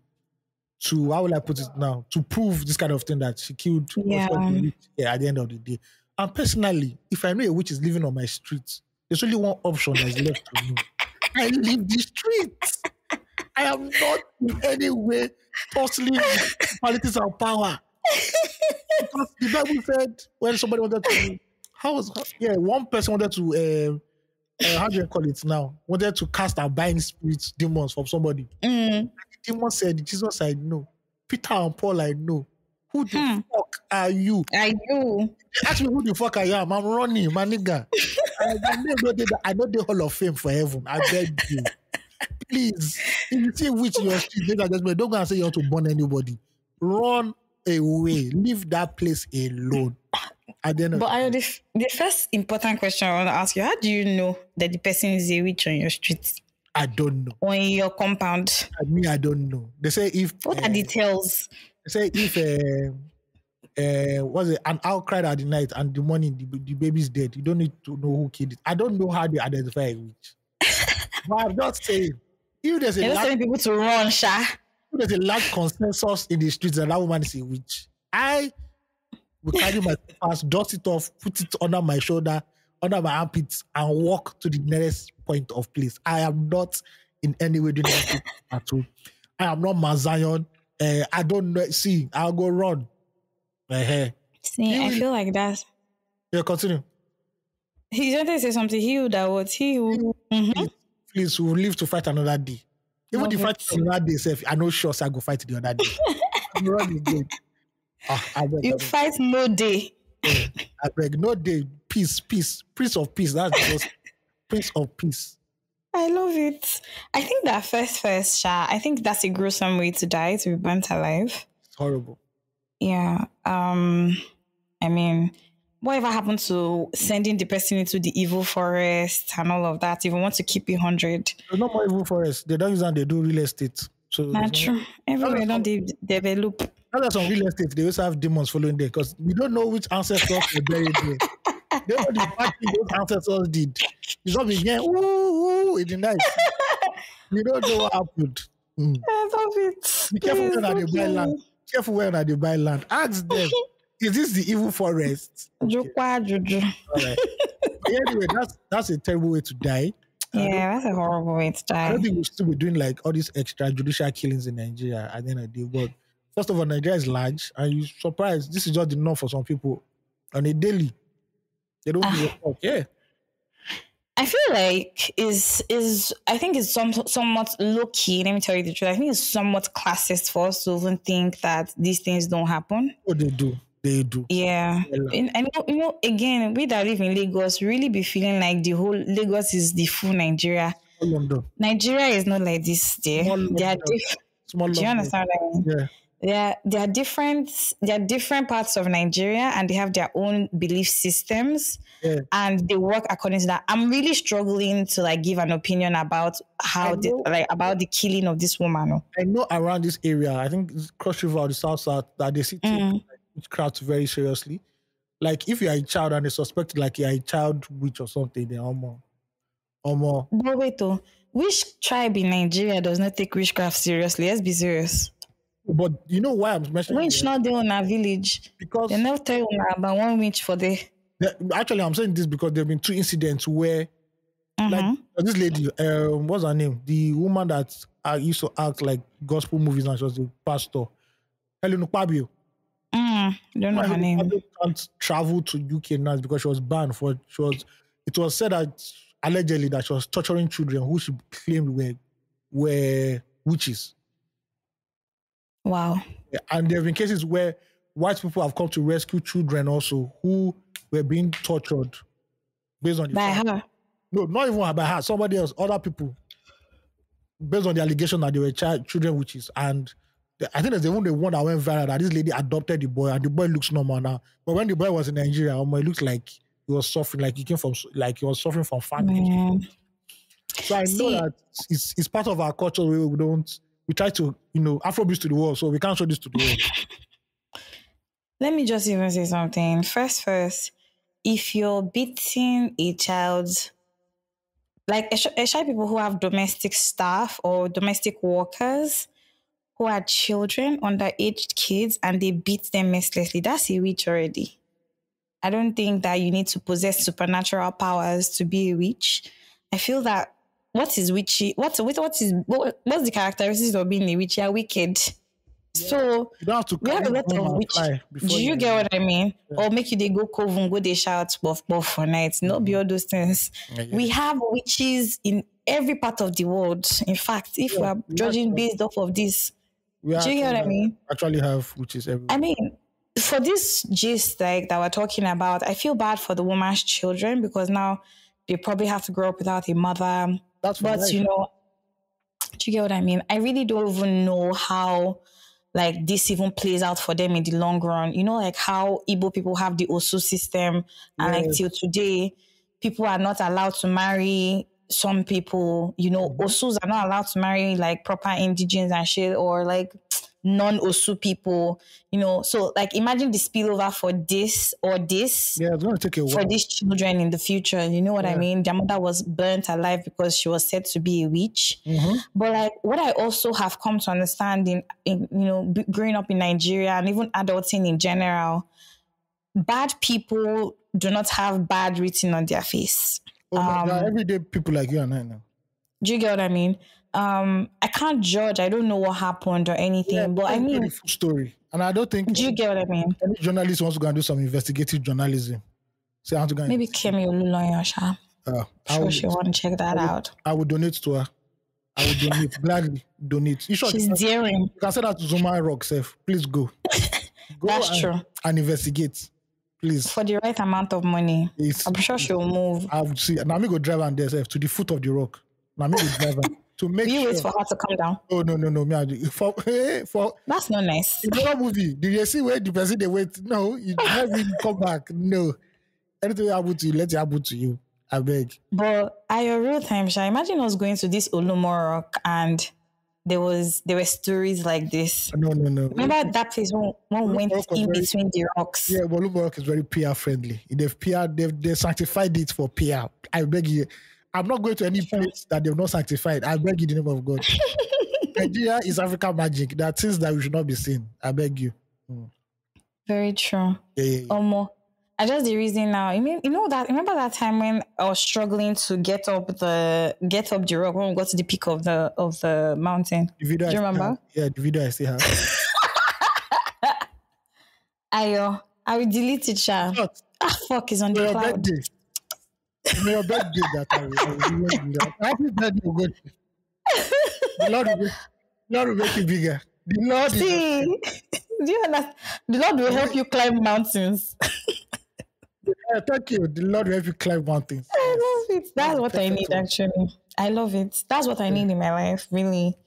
how will I put it now, to prove this kind of thing that she killed Yeah. at the end of the day. And personally, if I know a witch is living on my street, there's only one option that's left for me. I leave the streets. I am not in any way tussling politics and power. Because the Bible said when somebody wanted to, one person wanted to, how do you call it now? Wanted to cast and bind spirits, demons from somebody. The demon said, Jesus, I know. Peter and Paul, I know. Who the fuck are you? Are you? Ask me who the fuck I am. I'm running, my nigga. I know the Hall of Fame for heaven. I beg you. Please, if you see which your street, don't go and say you want to burn anybody. Run away. Leave that place alone. But the first important question I want to ask you, how do you know that the person is a witch on your street? I don't know. Or in your compound? I don't know. They say if... What are details? They say if an owl cried at the night and the morning the baby's dead, you don't need to know who killed it. I don't know how they identify a witch. But I'm just saying, if there's You're not telling people to run, Sha. If there's a large consensus in the streets that woman is a witch, I will carry my papers, dust it off, put it under my shoulder, under my armpits, and walk to the nearest point of place. I am not in any way doing that at all. I am not Mazion. I don't know. See, I'll go run. See, I feel like that. Yeah, continue. He wanted to say something. He who that was he who. Please, we'll live to fight another day. Even the fight another day, I know sure I go fight the other day. I'm running again. You fight no day. Yeah, I beg, no day. Peace. Prince of peace. That's just Prince of peace. I love it. I think that first, Sha, I think that's a gruesome way to die, to be burnt alive. It's horrible. Yeah. I mean, whatever happened to sending the person into the evil forest and all of that? If you want to keep it 100. There's no more evil forest. They don't use that, they do real estate. So not true. Everywhere don't they develop. That's some real estate. They also have demons following there because we don't know which ancestors were buried there. They know the bad thing those ancestors did. It's not being ooh in the night. We don't know what happened. I love it. Be careful when they buy land. Careful when they buy land. Ask them, is this the evil forest? Okay. All right. Anyway, that's a terrible way to die. Yeah, that's a horrible way to die. I don't think we'll still be doing like all these extrajudicial killings in Nigeria at the end of the day. But first of all, Nigeria is large, and you're surprised this is just enough for some people on a daily. They don't give a fuck. Yeah. I feel like I think it's somewhat low key. Let me tell you the truth. I think it's somewhat classist for us to even think that these things don't happen. Oh, they do. They do. Yeah. And again, we that live in Lagos really be feeling like the whole Lagos is the full Nigeria. Nigeria is not like this there. Do you understand what I mean? Yeah. There are different parts of Nigeria, and they have their own belief systems, and they work according to that. I'm really struggling to give an opinion about about the killing of this woman. I know around this area, I think Cross River or the South, that they see witchcraft very seriously. Like if you are a child and they suspect like you are a child witch or something, they're more. But wait, which tribe in Nigeria does not take witchcraft seriously? Let's be serious. But you know why I'm mentioning witch not there in our village? Because they never tell you about one witch for there. Actually, I'm saying this because there have been 2 incidents where, like this lady, what's her name? The woman that used to act like gospel movies and she was the pastor, Helen Ukpabio. Don't know her name. Can't travel to UK now because she was banned it was said that allegedly that she was torturing children who she claimed were witches. Wow. And there have been cases where white people have come to rescue children also who were being tortured based on by her. No, not even by her. Somebody else, other people, based on the allegation that they were children witches. And I think there's even the one that went viral that this lady adopted the boy and the boy looks normal now. But when the boy was in Nigeria, it looked like he was suffering, like he was suffering from famine. So I know that it's part of our culture. We try to, Afrobeats to the world, so we can't show this to the world. Let me just even say something. First, if you're beating a child, like especially people who have domestic staff or domestic workers who are children, underage kids, and they beat them mercilessly, that's a witch already. I don't think that you need to possess supernatural powers to be a witch. I feel that what is witchy? What's the characteristics of being a witch? You're wicked. Yeah. So you don't have to we have a lot of witch. Do you get what I mean? Yeah. Or make you they go coven, go they shout buff for nights. Not be all those things. Yeah. We have witches in every part of the world. In fact, if we are judging based off of this, do you get what I mean? Actually have witches everywhere. I mean, for this gist that we're talking about, I feel bad for the woman's children because now they probably have to grow up without a mother. But do you get what I mean? I really don't even know how this even plays out for them in the long run. How Igbo people have the Osu system and till today, people are not allowed to marry some people, Osus are not allowed to marry proper indigenous and shit or non-Osu people, so imagine the spillover for this or this it's going to take a while for these children in the future. You know what I mean? Their mother was burnt alive because she was said to be a witch. But what I also have come to understand in growing up in Nigeria and even adulting in general, bad people do not have bad written on their face. Everyday people like you and I now. Do you get what I mean? I can't judge. I don't know what happened or anything, but I mean, a full story. And I don't think. Do you get what I mean? Any journalist wants to go and do some investigative journalism. Say, I have to go. Maybe Kemi Oluloyosha. Sure, she want to check that out. I would donate to her. I would donate gladly. Donate. She's daring. You can say that to Zuma Rock, Seth. Please go. That's true. And investigate. Please. For the right amount of money. I'm sure she'll move. I would see. Now me go drive on there, Seth, to the foot of the rock. Now me go drive on. To make you wait for her to come down. Oh no. For that's not nice. In the movie, did you see where the person they wait? No, you never come back. No. Anything happen to you, let it happen to you. I beg. But at your real time, Sha, imagine us going to this Olumo Rock and there were stories like this. No. Remember that place when went in between the rocks? Yeah, but Olumo Rock is very PR friendly. They've sanctified it for PR. I beg you. I'm not going to any place that they've not sanctified. I beg you in the name of God. Nigeria is African magic. There are things that we should not be seen. I beg you. Very true. Yeah. I just the reason now. Remember that time when I was struggling to get up the rock when we got to the peak of the mountain. Do you remember? The video I still have. I will delete it, Sha. Fuck, it's on the cloud. Birthday. Your birthday that I will do that. Happy birthday, God. The Lord will make you bigger. The Lord do you understand? The Lord will help you climb mountains. Thank you. The Lord will help you climb mountains. I love it. That's what I need, actually. I love it. That's what I need in my life, really.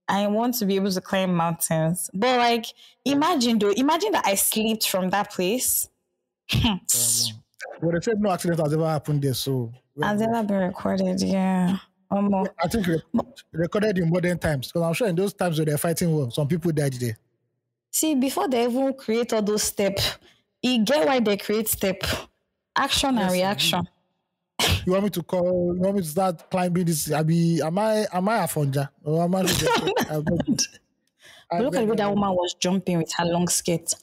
I want to be able to climb mountains. But imagine that I slipped from that place. Well, they said no accident has ever happened there, so has ever been recorded, yeah. I think recorded in modern times, because I'm sure in those times when they're fighting war, some people died there. See, before they even create all those steps, you get why they create step, action and reaction. You want me to start climbing this? Am I a fonja? Or am I? Look at the way that woman was jumping with her long skirt.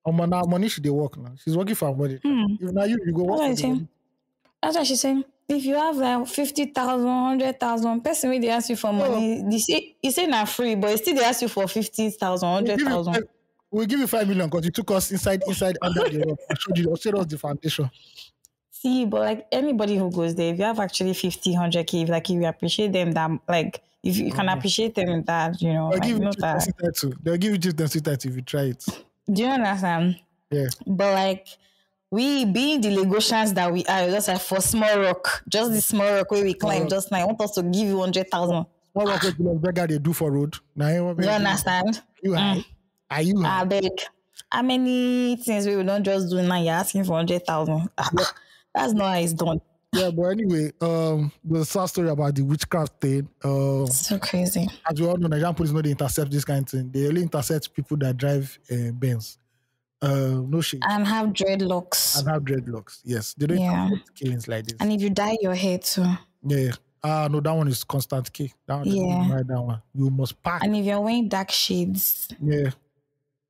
Money should they work now. She's working for her body. If now you go work for the That's what she's saying. If you have 50,000, 100,000, person will they ask you for money. You say not free, but still they ask you for 50,000, 100,000. We'll give you 5 million because you took us inside under the rock. I showed us the foundation. See, but like anybody who goes there, if you have actually 50, 100K, if you appreciate them, that like if you can appreciate them in that, you know, They'll give you that. title. They'll give you just the title if you try it. Do you understand? Yeah. But like we being the Lagosians that we are, just like for small rock, just the small rock where we climb just now, I want us to give you 100,000. Small rock what beggar they do for road. Now you understand? Are you I beg. How many things we don't just do now? You're asking for 100,000. That's not how it's done. Yeah, but anyway, the sad story about the witchcraft thing. So crazy. As we all know, Nigerian police know they intercept this kind of thing. They only intercept people that drive Benz. No shit. And have dreadlocks. Yes. They don't intercept killings like this. And if you dye your hair too. Yeah. No, that one is constant key. That one. You must pack. And if you're wearing dark shades. Yeah.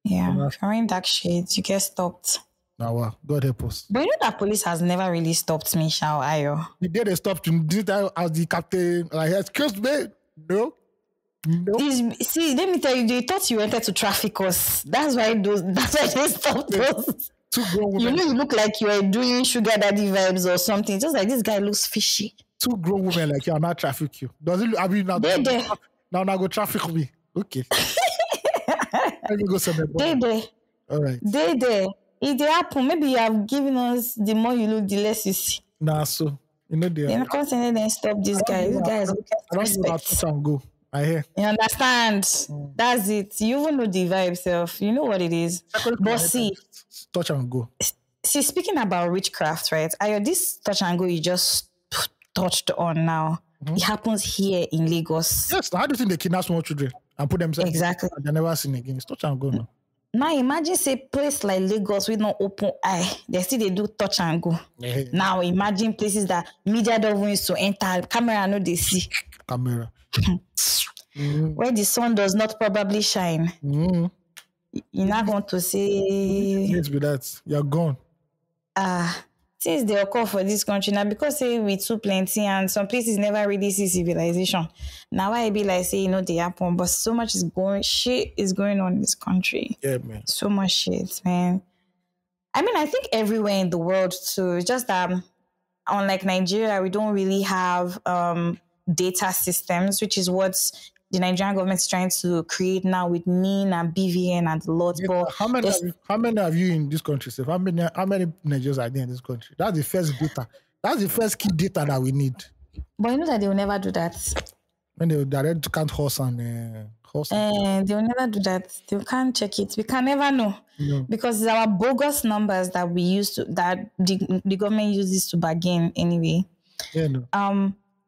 Yeah. If you're wearing dark shades, you get stopped. Now, God help us. But you know that police has never really stopped me, Shao Ayo. The day they stopped you, did I as the captain? Like, excuse me? No. See, let me tell you, they thought you wanted to traffic us. That's why they stopped us. Two grown women. You know, you look like you are doing sugar daddy vibes or something. Just like this guy looks fishy. Two grown women like you are not traffic you. Does it? I mean, now go traffic me. Okay. Let me go send my They. All right. They. If they happen, maybe you have given us the more you look, the less you see. Nah, so you know they. Then constantly then stop this guy. This guy is I don't know how to touch and go. I hear. You understand? That's it. You even know the vibe self. You know what it is. But see, touch and go. See, speaking about witchcraft, right? This touch and go you just touched on now. It happens here in Lagos. Yes. How do you think they kidnap small children and put themselves? Exactly. And they're never seen again. It's touch and go now. Now imagine say place like Lagos with no open eye. They do touch and go. Yeah. Now imagine places that media don't want to enter. Camera no they see. Camera. Where the sun does not probably shine. You're not going to say. Yes, be that. You're gone. Since they occur for this country now, because say we too plenty and some places never really see civilization. Now I be like say, they happen, but so much shit is going on in this country. Yeah, man. So much shit, man. I mean, I think everywhere in the world too. It's just that unlike Nigeria, we don't really have data systems, which is what the Nigerian government is trying to create now with NIN and BVN and the lot. Yeah, but how many have you in this country, Steph? How many Nigerians are there in this country? That's the first data. That's the first key data that we need. But you know that they will never do that. When they ready to count horse and horse. They will never do that. They can't check it. We can never know. No. Because it's our bogus numbers that we use that the government uses to bargain anyway. Yeah, no.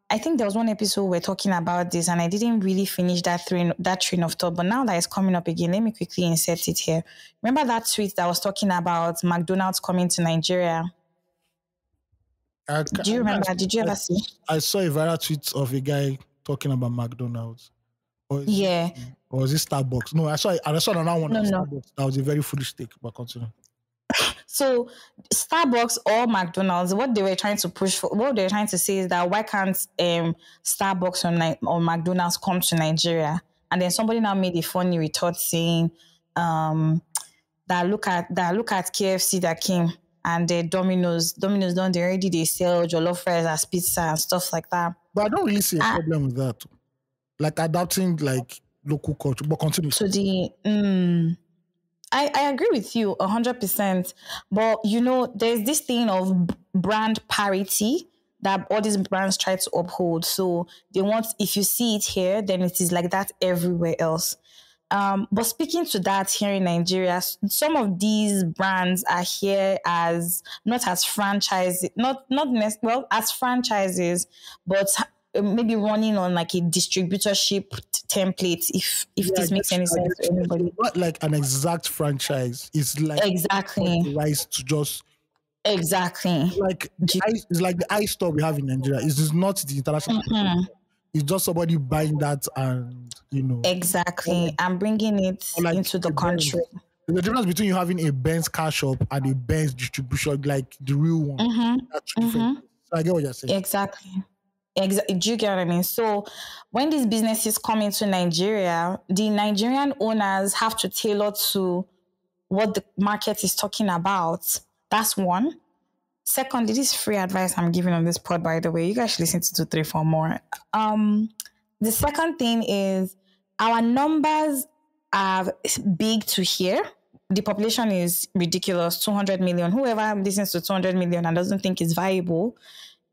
I think there was one episode we're talking about this and I didn't really finish that train of thought. But now that it's coming up again, let me quickly insert it here. Remember that tweet that was talking about McDonald's coming to Nigeria? Do you remember? Did you ever see? I saw a viral tweet of a guy talking about McDonald's. Or was it Starbucks? No, I saw another one. No. Starbucks. That was a very foolish take, but continue. So Starbucks or McDonald's, what they were trying to push for, what they were trying to say is that why can't Starbucks or McDonald's come to Nigeria? And then somebody now made a funny retort saying that look at KFC that came and the Domino's done they sell jollof fries as pizza and stuff like that. But I don't really see a problem with that. Like adapting like local culture, but continue. So I agree with you 100%, but there's this thing of brand parity that all these brands try to uphold. So they want, if you see it here, then it is like that everywhere else. But speaking to that here in Nigeria, some of these brands are here as not as franchises, as franchises, but maybe running on like a distributorship template, if this makes any sense to anybody. Not like an exact franchise. It's like exactly rights to just like it's like the ice store we have in Nigeria. It's not the international. It's just somebody buying that and exactly and bringing it into the country. There's a difference between you having a Benz car shop and a Benz distribution, like the real one. That's different. So I get what you're saying. Exactly. Do you get what I mean? So when these businesses come into Nigeria, the Nigerian owners have to tailor to what the market is talking about. That's one. Second, this is free advice I'm giving on this pod, by the way. You guys should listen to 2, 3, 4 more. The second thing is our numbers are big to hear. The population is ridiculous, 200 million. Whoever listens to 200 million and doesn't think it's viable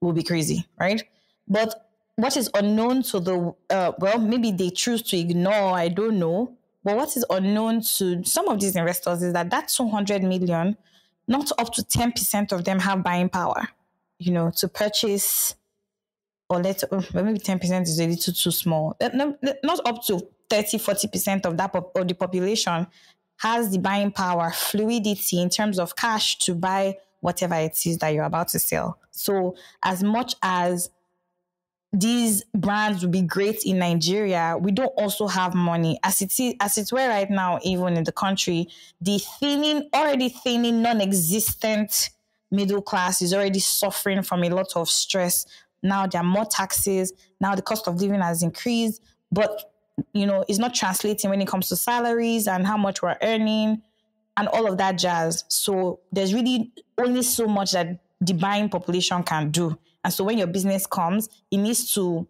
will be crazy, right? But what is unknown to the, well, maybe they choose to ignore, I don't know. But what is unknown to some of these investors is that 200 million, not up to 10% of them have buying power, to purchase, or maybe 10% is a little too small. Not up to 30, 40% of of the population has the buying power, fluidity in terms of cash to buy whatever it is that you're about to sell. So as much as these brands would be great in Nigeria, we don't also have money. As it's where right now, even in the country, the already thinning, non-existent middle class is already suffering from a lot of stress. Now there are more taxes. Now the cost of living has increased, but it's not translating when it comes to salaries and how much we're earning and all of that jazz. So there's really only so much that the buying population can do. And so when your business comes, it needs to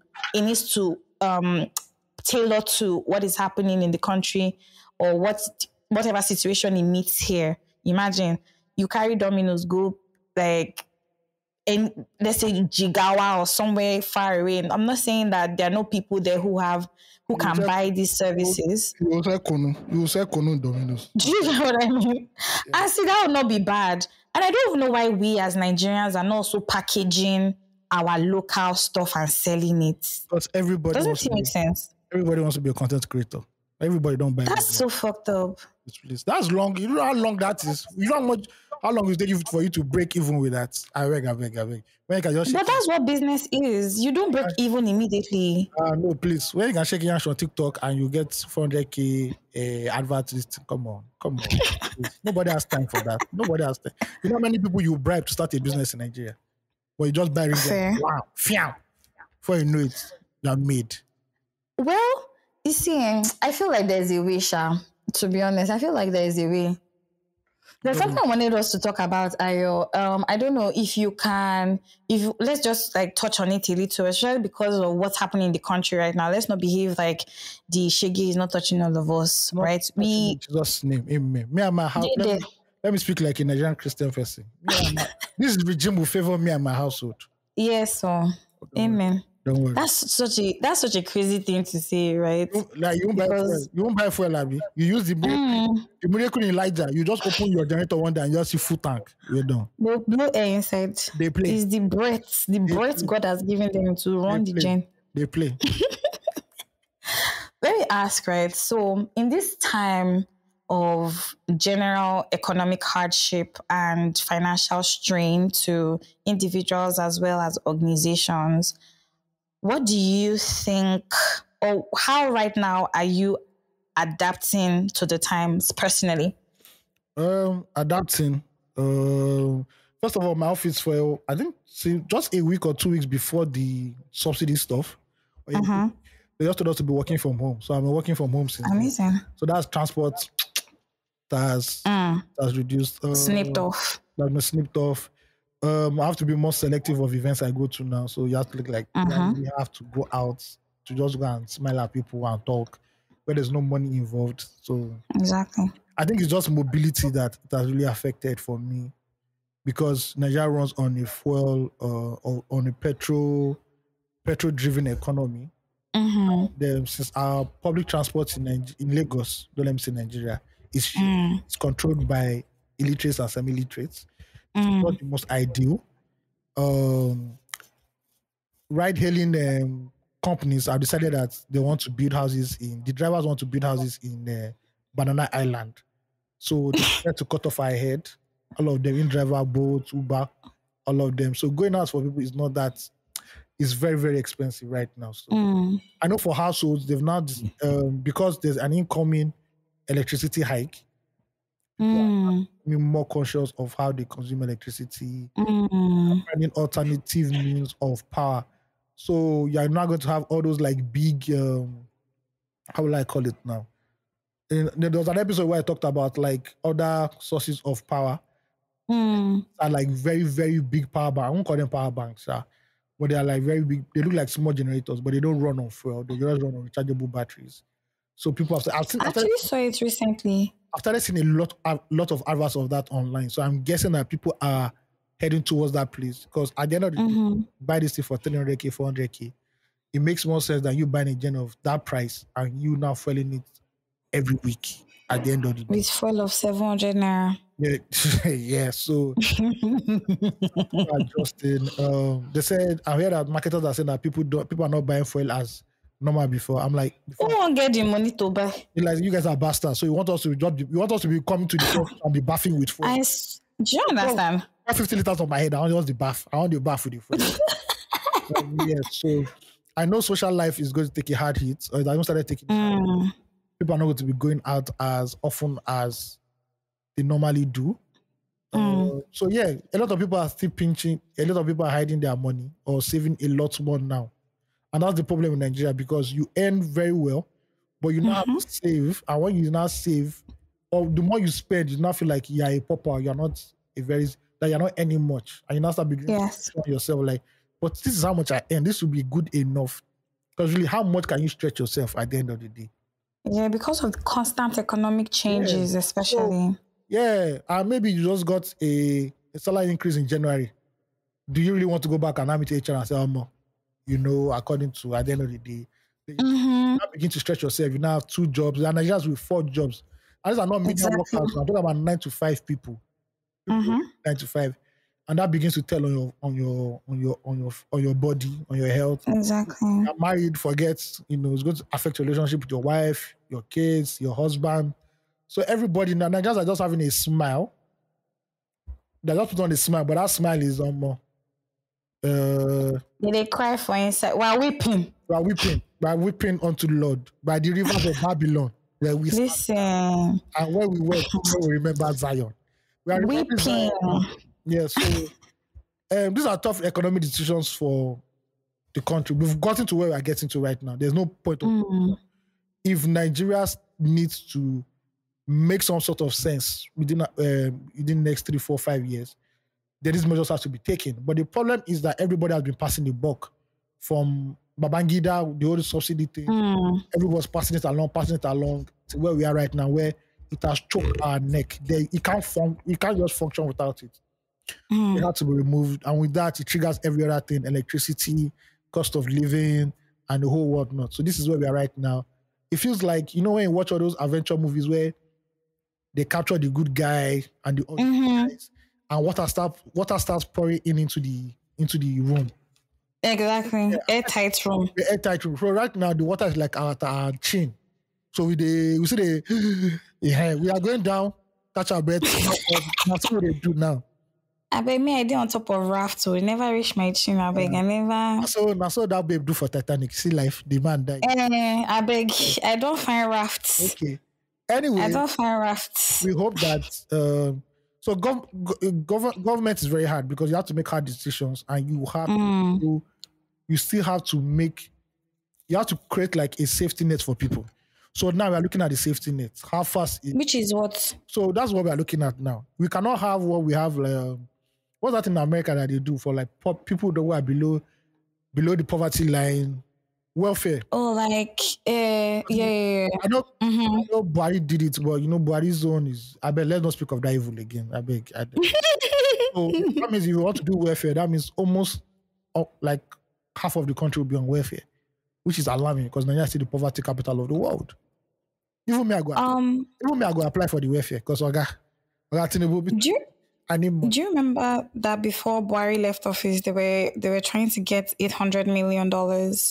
tailor to what is happening in the country or whatever situation it meets here. Imagine you carry Domino's, go in, let's say Jigawa or somewhere far away. And I'm not saying that there are no people there who can buy these services. You will say Konu Domino's. Do you know what I mean? Yeah. And see, that would not be bad. And I don't even know why we as Nigerians are not also packaging our local stuff and selling it. Because everybody doesn't it make sense? Everybody wants to be a content creator. Everybody don't buy. That's so fucked up. That's long. You know how long that is. You know how long it take for you to break even with that. I beg. When you can just but that's what business is. You don't break even immediately. No, please. When you can shake your hands on TikTok and you get 400k advertised, come on. Nobody has time for that. Nobody has time. You know how many people you bribe to start a business in Nigeria? But you just buy it. Wow, fiam. Before you know it, you're made. Well, you see, I feel like there's a way, Sha. To be honest, I feel like there is a way. There's something I wanted us to talk about, Ayo. I don't know if let's just touch on it a little, especially because of what's happening in the country right now. Let's not behave like the Shege is not touching all of us, right? Jesus' name, amen. Me and my house. Let me speak like a Nigerian Christian person. This regime will favor me and my household. Yes, so amen. Don't worry. That's such a crazy thing to say, right? You won't buy fuel, Abby. You use the miracle in Elijah. You just open your generator one day and you just see full tank. You're done. No air inside. They play. It's the breath God has given them to run the gen. They play. Let me ask, right? So in this time of general economic hardship and financial strain to individuals as well as organizations, what do you think, or how right now are you adapting to the times personally? Adapting. First of all, my office for, I think, just a week or 2 weeks before the subsidy stuff, they just told us to be working from home. So I've been working from home since. Amazing. Then. So that's transport that's reduced. Snipped off. That's been snipped off. I have to be more selective of events I go to now. So you have to look like you have to go out to just go and smile at people and talk where there's no money involved. So exactly. I think it's just mobility that has really affected for me because Nigeria runs on a fuel or on a petrol-driven economy. Since our public transport in Lagos, don't let me say Nigeria, is it's controlled by illiterates and semi-illiterates. It's not the most ideal. Ride-hailing companies have decided that they want to build houses the drivers want to build houses in Banana Island. So they try to cut off our head. All of them, in-driver, boats, Uber, all of them. So going out for people is not that, it's very, very expensive right now. So I know for households, they've now, because there's an incoming electricity hike, be more conscious of how they consume electricity, finding alternative means of power. So you're not going to have all those like big, how will I call it now? there was an episode where I talked about like other sources of power. Are like very, very big power banks. I won't call them power banks, but they are like very big. They look like small generators, but they don't run on fuel. They just run on rechargeable batteries. So people have actually saw it recently. I've started seeing a lot of adverts of that online. So I'm guessing that people are heading towards that place because at the end of the day, buy this thing for 300k, 400k. It makes more sense than you buying a gen of that price and you now fueling it every week at the end of the day. With fuel of 700 naira. Yeah, so adjusting. They said I heard that marketers are saying that people are not buying fuel as normal before. I'm like, who won't get the money to buy? Like, you guys are bastards, so you want us to be coming to the shop and be bathing with fuel. Do you understand? 50 liters on my head. I want the bath. I want the bath with the fuel. Yeah, so I know social life is going to take a hard hit. Or I don't started taking. People are not going to be going out as often as they normally do. So yeah, a lot of people are still pinching. A lot of people are hiding their money or saving a lot more now. And that's the problem in Nigeria because you earn very well, but you now have to save. And when you now save, or the more you spend, you now feel like you're a pauper. You're not you're not earning much. And you now start beginning to tell yourself like, but this is how much I earn. This will be good enough. Because really, how much can you stretch yourself at the end of the day? Yeah, because of the constant economic changes, especially. So, and maybe you just got a salary increase in January. Do you really want to go back and meet HR and say, according to at the end of the day, you now begin to stretch yourself. You now have 2 jobs. And Nigerians with 4 jobs. And these are not medium workers. I'm talking about 9 to 5 people. 9 to 5. And that begins to tell on your body, on your health. Exactly. You're married, forget, it's going to affect your relationship with your wife, your kids, your husband. So everybody now, Nigerians are just having a smile. They just put on a smile, but that smile is more. They cry for inside. We're weeping. We're weeping unto the Lord by the rivers of Babylon. Where we listen. And where we were, we remember Zion. We are weeping. Zion. Yeah, so these are tough economic decisions for the country. We've gotten to where we are getting to right now. There's no point of if Nigeria needs to make some sort of sense within the next 3, 4, 5 years, then these measures have to be taken. But the problem is that everybody has been passing the buck from Babangida, the old subsidy thing. Everyone's passing it along to where we are right now, where it has choked our neck. It can't just function without it. It had to be removed, and with that, it triggers every other thing: electricity, cost of living, and the whole world. Not so. This is where we are right now. It feels like when you watch all those adventure movies where they capture the good guy and the other guys, and water starts pouring into the room. Exactly, airtight room. The airtight room. So right now, the water is like at our chin. So we see we are going down, catch our breath. That's what they do now. I beg me, I did on top of raft, so it never reached my chin. I beg, I never. So that babe do for Titanic. See life, the man died. I beg, I don't find rafts. Okay. Anyway, I don't find rafts. We hope that. So government is very hard because you have to make hard decisions, and you have to. You still have to make. You have to create like a safety net for people. So now we are looking at the safety net. How fast? Which is what? So that's what we are looking at now. We cannot have what we have. What's that in America that they do for like people who are below the poverty line? Welfare. Oh, like yeah. I know Buhari did it, but Buhari's own is. I bet let's not speak of that evil again. I beg. So that means if you want to do welfare, that means almost like half of the country will be on welfare, which is alarming because Nigeria is still the poverty capital of the world. Even me, I go apply for the welfare because Do you remember that before Buhari left office, they were trying to get $800 million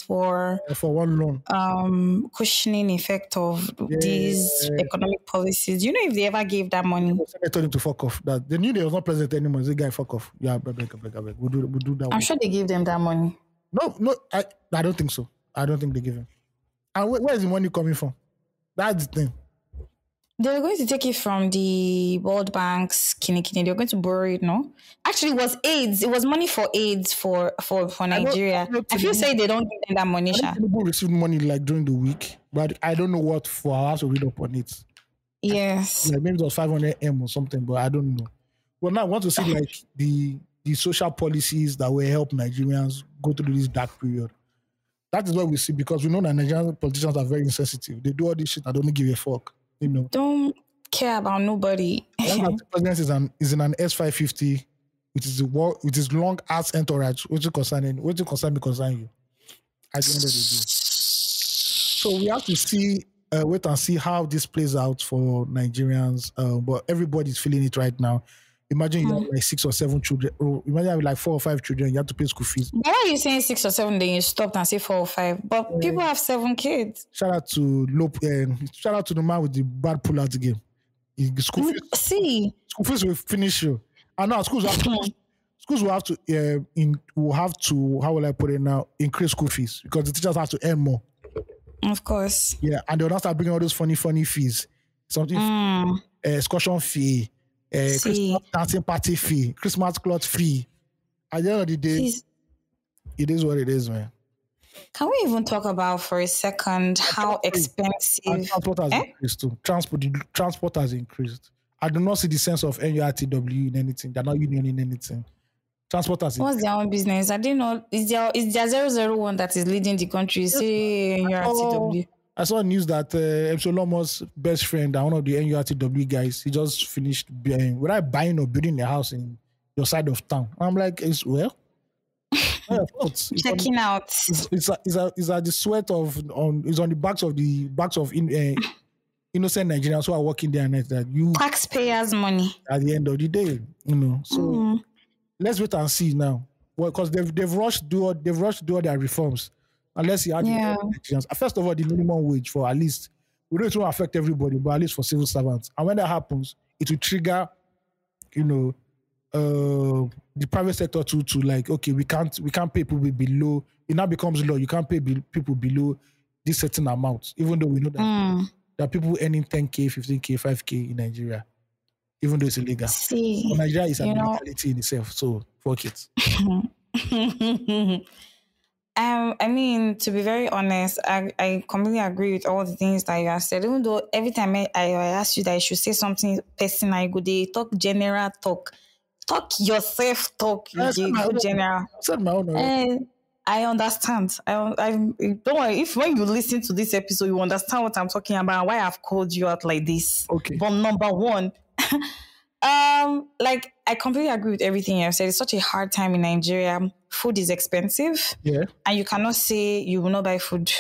for one loan, cushioning effect of these economic policies. Do you know if they ever gave that money? I told him to fuck off. That they knew they was not president anymore. The guy fuck off. Yeah, beg. We'll do that. I'm sure they gave them that money. No, I don't think so. I don't think they give him. And where is the money coming from? That's the thing. They were going to take it from the World Bank's Kini. They were going to borrow it, no? Actually, it was AIDS. It was money for AIDS for Nigeria. I feel say they don't give them that money, Sha. People received money like during the week, but I don't know what for. I have to read up on it. Yes. Like maybe it was 500M or something, but I don't know. Well, now I want to see like the social policies that will help Nigerians go through this dark period. That is what we see, because we know that Nigerian politicians are very insensitive. They do all this shit and don't give a fuck. You know, Don't care about nobody. the president is in an S550, which is long ass entourage, which concern me concern you. At the end of the day, so we have to see, wait and see how this plays out for Nigerians. But everybody's feeling it right now. Imagine you have like 6 or 7 children. Or imagine you have like 4 or 5 children. You have to pay school fees. Why are you saying 6 or 7? Then you stopped and say 4 or 5. But people have 7 kids. Shout out to the man with the bad pull-out game. School fees will finish you. And now schools will have to how will I put it now, increase school fees, because the teachers have to earn more. Of course. Yeah, and they'll not start bringing all those funny fees. Something excursion fee, Christmas dancing party fee, Christmas cloth fee. At the end of the day, it is what it is, man. Can we even talk about for a second how expensive... And transport has increased too. Transport has increased. I do not see the sense of NURTW in anything. They're not union in anything. Transport has increased. What's their own business? I didn't know. Is there 001 that is leading the country? Say NURTW. I saw news that MC Olomo's best friend and one of the NURTW guys, he just finished buying or building a house in your side of town. I'm like, checking out. It's at the sweat of it's on the backs of innocent Nigerians who are working there, and that you taxpayers' money at the end of the day, you know. So let's wait and see now. Well, because they've rushed do all their reforms. Unless you have Nigerians. First of all, the minimum wage for at least, we don't want to affect everybody, but at least for civil servants. And when that happens, it will trigger, you know, the private sector to like, okay, we can't pay people below. It now becomes law. You can't pay people below this certain amount, even though we know that there are people earning 10K, 15K, 5K in Nigeria, even though it's illegal. But Nigeria is an illegality in itself, so fuck it. I mean, to be very honest, I completely agree with all the things that you have said. Even though every time I ask you that I should say something personal, go they talk general talk yourself talk. You go general. I understand. I don't worry. If when you listen to this episode, you understand what I'm talking about, why I've called you out like this. Okay. But number one, like I completely agree with everything you have said. It's such a hard time in Nigeria. Food is expensive. Yeah. And you cannot say you will not buy food.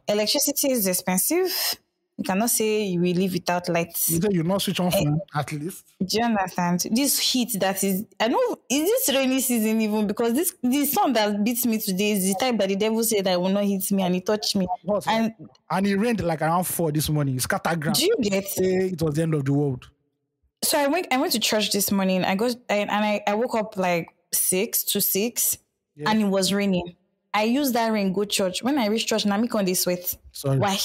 Electricity is expensive. You cannot say you will live without lights. You not switch on phone at least. Do you understand? This heat that is, I know, is this rainy season even? Because the sun that beats me today is the type that the devil said that it will not hit me and it touched me. And it rained like around 4 this morning. It's scattered ground. Do you get? It was the end of the world. So I went to church this morning. I woke up like 6 to 6 and it was raining. I used that rain go church. When I reach church, now me on this sweat. Sorry. Why?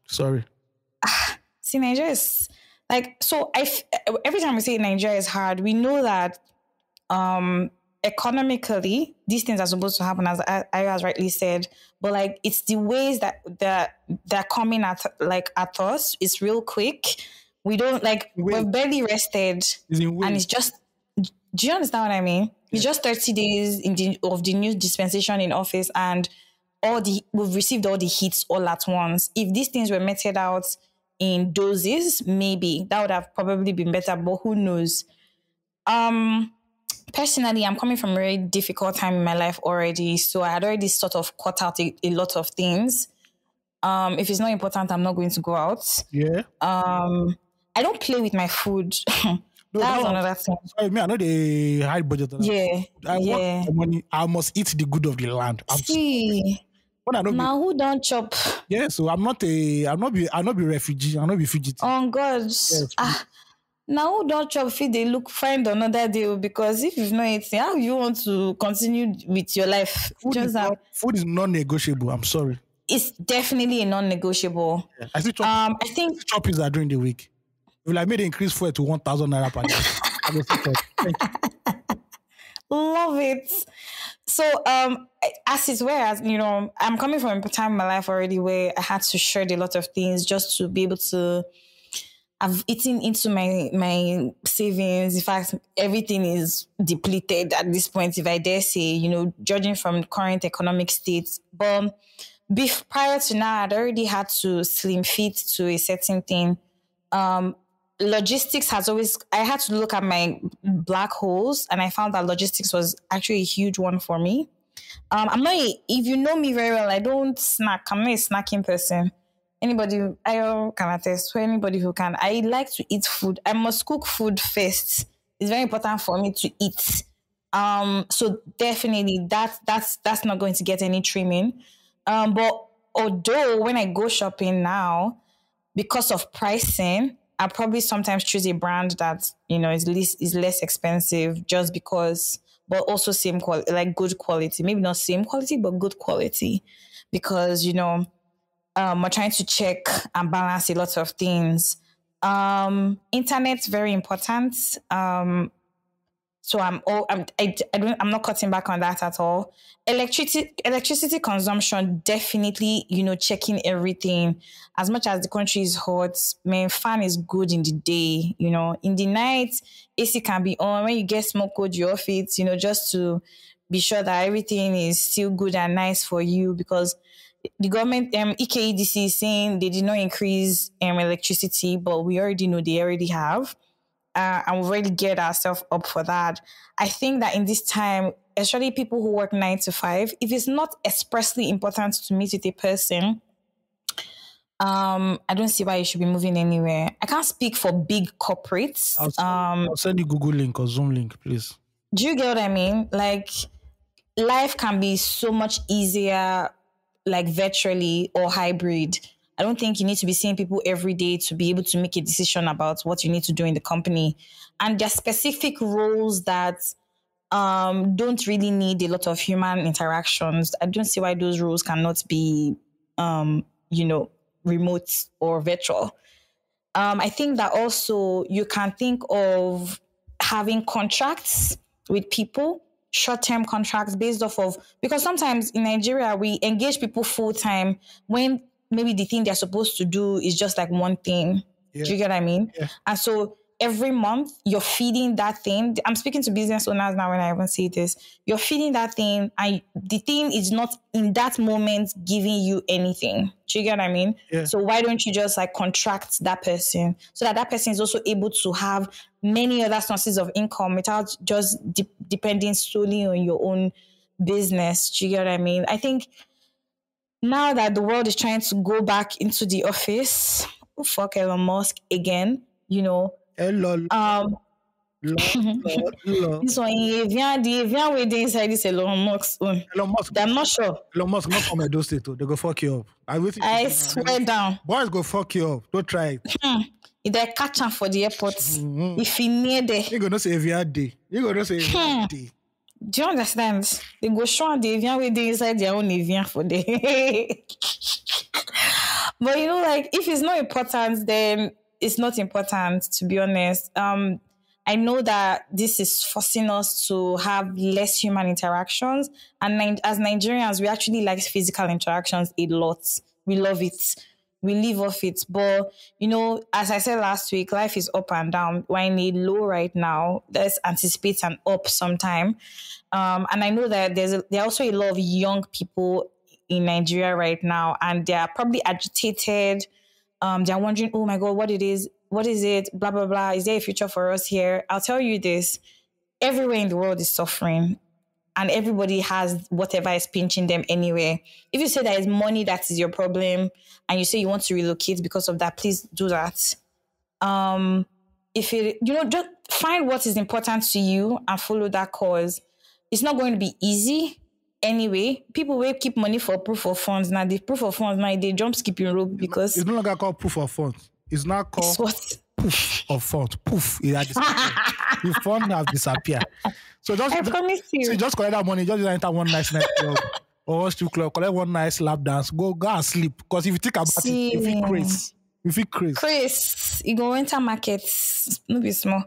Sorry. See, Nigeria is like, so every time we say Nigeria is hard, we know that economically these things are supposed to happen, as I has rightly said, but like it's the ways that they're coming at us. It's real quick. We don't like we've barely rested, and it's just. Do you understand what I mean? It's just 30 days of the new dispensation in office, and we've received all the hits all at once. If these things were meted out in doses, maybe that would have probably been better, but who knows? Personally, I'm coming from a very difficult time in my life already, so I had already sort of cut out a lot of things. If it's not important, I'm not going to go out. Yeah. I don't play with my food. That's another thing. Sorry, me, I know the high budget. I want the money. I must eat the good of the land. Now who don't chop? Yeah, so I'm not be refugee. I'm not be fugitive. Oh God. Yes, now who don't chop? They find another deal, because if you've not eaten, how you want to continue with your life? Food is non-negotiable. I'm sorry. It's definitely a non-negotiable. Yeah. I think choppies are during the week. If I made an increase for it to 1,000 naira per day, I will say thank you. Love it. So, as it were, I'm coming from a time in my life already where I had to shred a lot of things just to be able to I've eaten into my savings. In fact, everything is depleted at this point, if I dare say, you know, judging from current economic states. But prior to now, I'd already had to slim fit to a certain thing. Logistics has always, I had to look at my black holes, and I found that logistics was actually a huge one for me. I'm not, if you know me very well, I don't snack. I'm not a snacking person. Anybody, I can attest to anybody who can. I like to eat food. I must cook food first. It's very important for me to eat. So definitely that's not going to get any trimming. But although when I go shopping now, because of pricing, I probably sometimes choose a brand that, you know, is less expensive just because, but also same quality, like good quality. Maybe not same quality, but good quality. Because, you know, we're trying to check and balance a lot of things. Internet's very important. So I'm not cutting back on that at all. Electricity consumption, definitely, you know, checking everything. As much as the country is hot, man, fan is good in the day, you know. In the night, AC can be on. When you get smoke code, you off it, you know, just to be sure that everything is still good and nice for you, because the government, EKEDC is saying they did not increase electricity, but we already know they already have. And we've already geared ourselves up for that. I think that in this time, especially people who work 9 to 5, if it's not expressly important to meet with a person, I don't see why you should be moving anywhere. I can't speak for big corporates. I'll send you Google link or Zoom link, please. Do you get what I mean? Like, life can be so much easier, like virtually or hybrid. I don't think you need to be seeing people every day to be able to make a decision about what you need to do in the company. And there are specific roles that don't really need a lot of human interactions. I don't see why those roles cannot be, you know, remote or virtual. I think that also you can think of having contracts with people, short-term contracts based off of, because sometimes in Nigeria, we engage people full-time when maybe the thing they're supposed to do is just like one thing. Yeah. Do you get what I mean? Yeah. And so every month you're feeding that thing. I'm speaking to business owners now when I even say this. You're feeding that thing, and the thing is not in that moment giving you anything. Do you get what I mean? Yeah. So why don't you just like contract that person so that that person is also able to have many other sources of income without just depending solely on your own business? Do you get what I mean? I think now that the world is trying to go back into the office, fuck Elon Musk again, you know. Hello. This one, the avian way they inside this Elon Musk. Elon Musk. I'm not sure. Elon Musk not come Edo State. They go fuck you up. I swear down. Boys go fuck you up. Don't try it. If they catch him for the airport, if he near there, you gonna say avian day. You gonna say avian day. Do you understand? They go show the avian way they inside their own avian for the. But you know, like, if it's not important, then it's not important, to be honest. I know that this is forcing us to have less human interactions. And as Nigerians, we actually like physical interactions a lot. We love it. We live off it. But, you know, as I said last week, life is up and down. We're in a low right now. Let's anticipate an up sometime. And I know that there are also a lot of young people in Nigeria right now, and they are probably agitated. They're wondering, oh my God, what it is, blah, blah, blah. Is there a future for us here? I'll tell you this, everywhere in the world is suffering, and everybody has whatever is pinching them anyway. If you say that it's money that is your problem, and you say you want to relocate because of that, please do that. If it, you know, just find what is important to you and follow that cause. It's not going to be easy. Anyway, people will keep money for proof of funds. Now, the proof of funds, now they jump skipping rope because it's no longer called proof of funds. It's now called proof of funds. Poof. It has disappeared. The fund has disappeared. So I promise you. So you just collect that money, just enter one nice night club or strip club, collect one nice lap dance, go and sleep. Because if you think about it, you feel crazy. Chris, you go enter markets, no be small,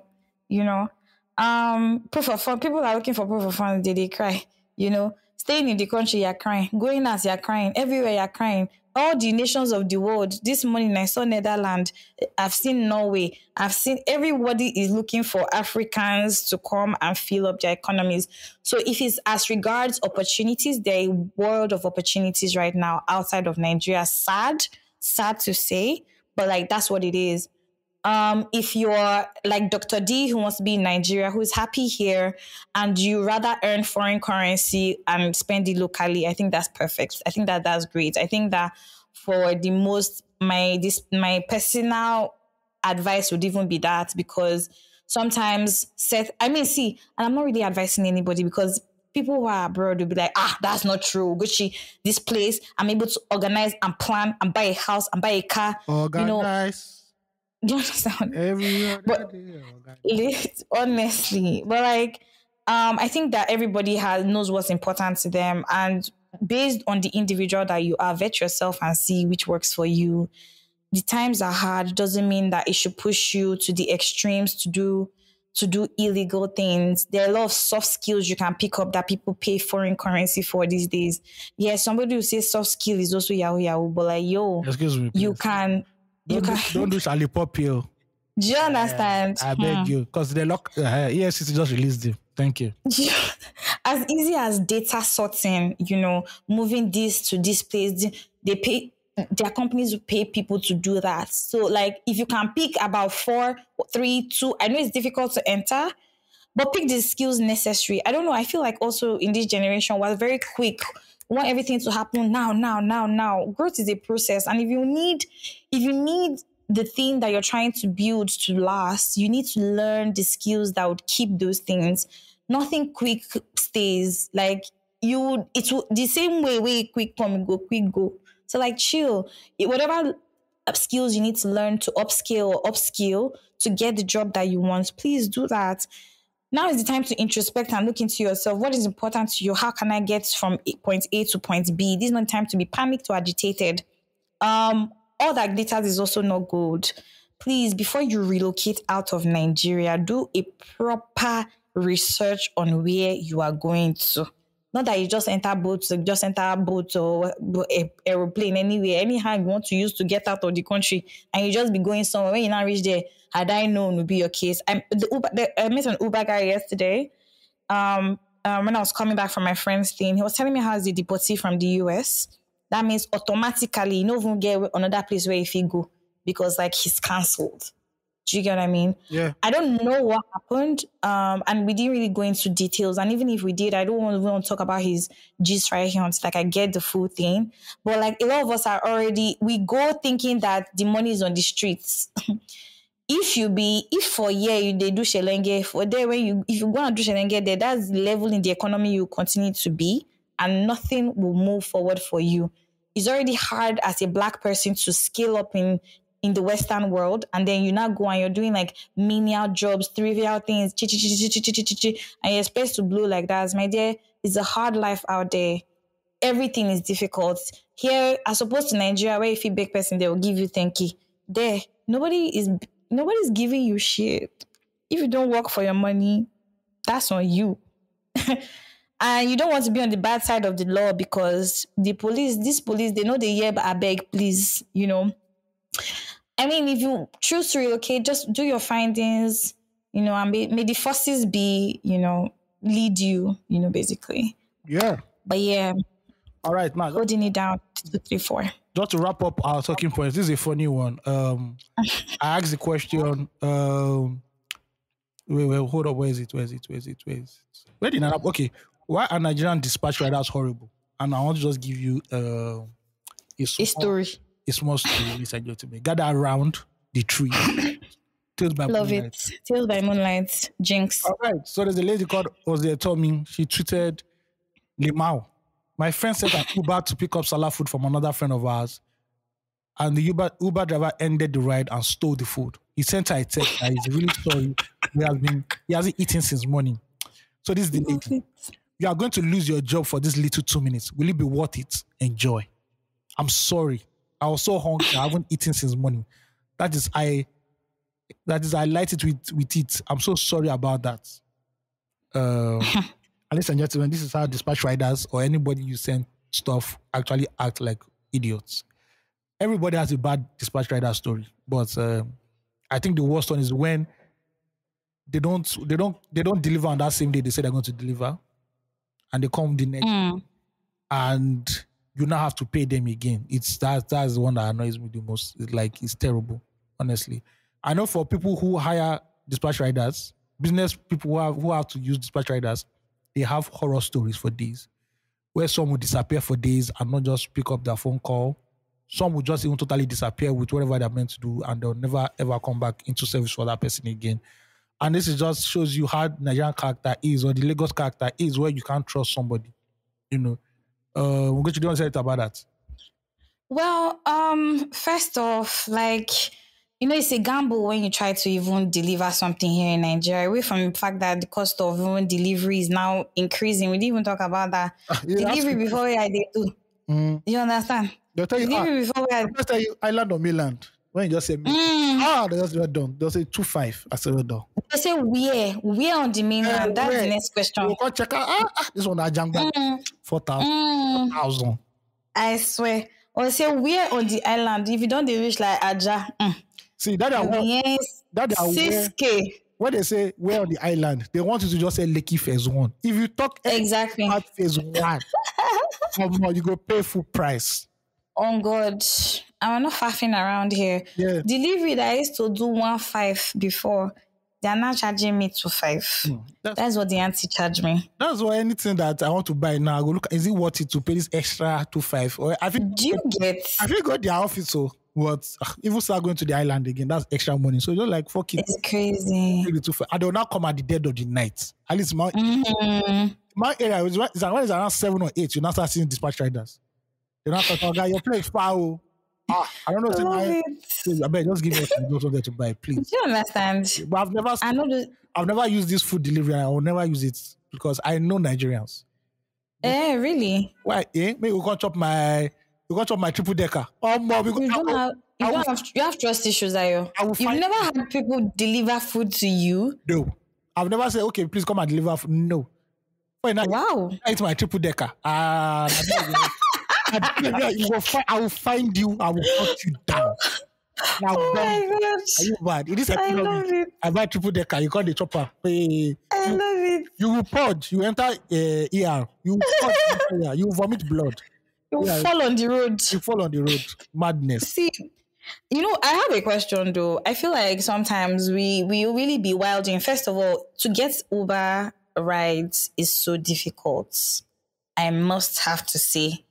you know. Proof of funds, people are looking for proof of funds, they cry, you know. Staying in the country, you're crying. Going out, you're crying. Everywhere, you're crying. all the nations of the world. This morning I saw Netherlands, I've seen Norway, I've seen everybody is looking for Africans to come and fill up their economies. So if it's as regards opportunities, there are a world of opportunities right now outside of Nigeria. Sad to say, but like that's what it is. If you're like Dr. D, who wants to be in Nigeria, who's happy here, and you rather earn foreign currency and spend it locally, I think that's perfect. I think that that's great. I think that for the most, my personal advice would even be that, because sometimes and I'm not really advising anybody, because people who are abroad will be like, that's not true. Gucci, this place, I'm able to organize and plan and buy a house and buy a car. Organize. Do you understand? But, honestly, but like, I think that everybody knows what's important to them, and based on the individual that you are, vet yourself and see which works for you. The times are hard doesn't mean that it should push you to the extremes to do illegal things. There are a lot of soft skills you can pick up that people pay foreign currency for these days. Yeah, somebody will say soft skill is also yahoo, but like, excuse me, please. you can. Don't do Charlie Pop here. Do you understand? I beg you, because they lock. EFCC just released them. Thank you. As easy as data sorting, moving this to this place, they pay. Their companies will pay people to do that. So, like, if you can pick about 4, 3, 2, I know it's difficult to enter, but pick the skills necessary. I don't know. I feel like also in this generation, we're very quick. We want everything to happen now. Growth is a process, and if you need the thing that you're trying to build to last, you need to learn the skills that would keep those things. Nothing quick stays. Like the same way quick come, quick go. So like chill. Whatever skills you need to learn to upscale or upskill to get the job that you want, please do that. Now is the time to introspect and look into yourself. What is important to you? How can I get from point A to point B? This is not the time to be panicked or agitated. All that glitters is also not gold. Please, before you relocate out of Nigeria, do a proper research on where you are going to. Not that you just enter boats or aeroplane anywhere, anyhow you want to use to get out of the country, and you just be going somewhere. When you now reach there, had I known would be your case. I met an Uber guy yesterday. When I was coming back from my friend's thing, he was telling me how he's a deportee from the US. That means automatically you don't even get another place where if you go, because like he's cancelled. Do you get what I mean? Yeah. I don't know what happened. And we didn't really go into details. And even if we did, I don't want to talk about his gist right here until like I get the full thing. But like a lot of us we go thinking that the money is on the streets. If for a year they do shelenge, for there if you go and do shelenge there, that's the level in the economy you continue to be, and nothing will move forward for you. It's already hard as a Black person to scale up in the Western world, and then you now go and you're doing like menial jobs, trivial things, and you're expected to blow like that. My dear, it's a hard life out there. Everything is difficult. Here, as opposed to Nigeria, where if you big person, they will give you thank you. There, nobody's giving you shit. If you don't work for your money, that's on you. And you don't want to be on the bad side of the law, because this police, they know they hear, but I beg, please, I mean, if you choose to relocate, just do your findings, and may the forces be, lead you, basically. Yeah. But yeah. All right, now holding it down 2, 3, 4. Just to wrap up our talking points, this is a funny one. I asked the question. Wait, hold up. Where is it? Where did I? Okay. Why are Nigerian dispatch riders horrible? And I want to just give you a story. A small story. Listen to me. Gather around the tree. Tales by Love Moonlight. it. Tales by Moonlight. Jinx. All right. So there's a lady called Ozia told me she tweeted Limau. My friend said an Uber to pick up Salah food from another friend of ours, and the Uber driver ended the ride and stole the food. He sent her a text that he's really sorry. He hasn't eaten since morning. So this is the lady. You are going to lose your job for this little 2 minutes. Will it be worth it? Enjoy. I'm sorry. I was so hungry. I haven't eaten since morning. That is I light it with it. I'm so sorry about that. Ladies and gentlemen, this is how dispatch riders or anybody you send stuff actually act like idiots. everybody has a bad dispatch rider story, but I think the worst one is when they don't deliver on that same day they say they're going to deliver, and they come the next day, and you now have to pay them again. That's the one that annoys me the most. It's terrible, honestly. I know for people who hire dispatch riders, business people who have to use dispatch riders, they have horror stories for days, where some will disappear for days and not just pick up their phone call. Some will just even totally disappear with whatever they're meant to do, and they'll never ever come back into service for that person again. And this is just shows you how Nigerian character is, or the Lagos character is, where you can't trust somebody. You know, we're going to do want to say it about that. Well, first off, it's a gamble when you try to even deliver something here in Nigeria, away from the fact that the cost of even delivery is now increasing. We didn't even talk about that. Delivery before we they do. You understand? They'll tell you, delivery before we they'll tell you island or mainland. When you just say, they just well done. They'll say 2.5. I said, well done. They say where on the mainland? That's the next question. We'll go check out. This one, Ajangba, 4,000. I swear. Or say where on the island? If you don't reach like Aja. See, that are 6K. When they say where on the island, they want you to just say Lekki phase 1. If you talk exactly about phase 1, you go pay full price. Oh God, I'm not faffing around here. Yeah. Delivery that I used to do 1.5 before, they are now charging me 2.5. That's what the auntie charged me. That's why anything that I want to buy now, I go look. Is it worth it to pay this extra 2.5? Or I think I think got their office so. What if we start going to the island again? That's extra money. So you're like, fuck it. It's crazy. And they'll now come at the dead of the night. At least my area is around 7 or 8. You now start seeing dispatch riders. You're not talking about your place foul. I don't know. I bet just give me a to buy, please. Do you understand? But I've never used this food delivery, and I will never use it because I know Nigerians. Really? Why? Maybe we can't chop my triple decker. You have trust issues, Ayo. You've never had people deliver food to you? No. I've never said, okay, please come and deliver food. No. Wow. I eat my triple decker. I will find you. I will cut you down. Now, oh my God. Are you bad? I love it. I buy triple decker. You call the chopper. I love it. You will purge. You enter ER. You will purge. You vomit blood. You fall on the road. You fall on the road. Madness. See, I have a question though. I feel like sometimes we really be wilding. First of all, to get Uber rides is so difficult. I must have to say.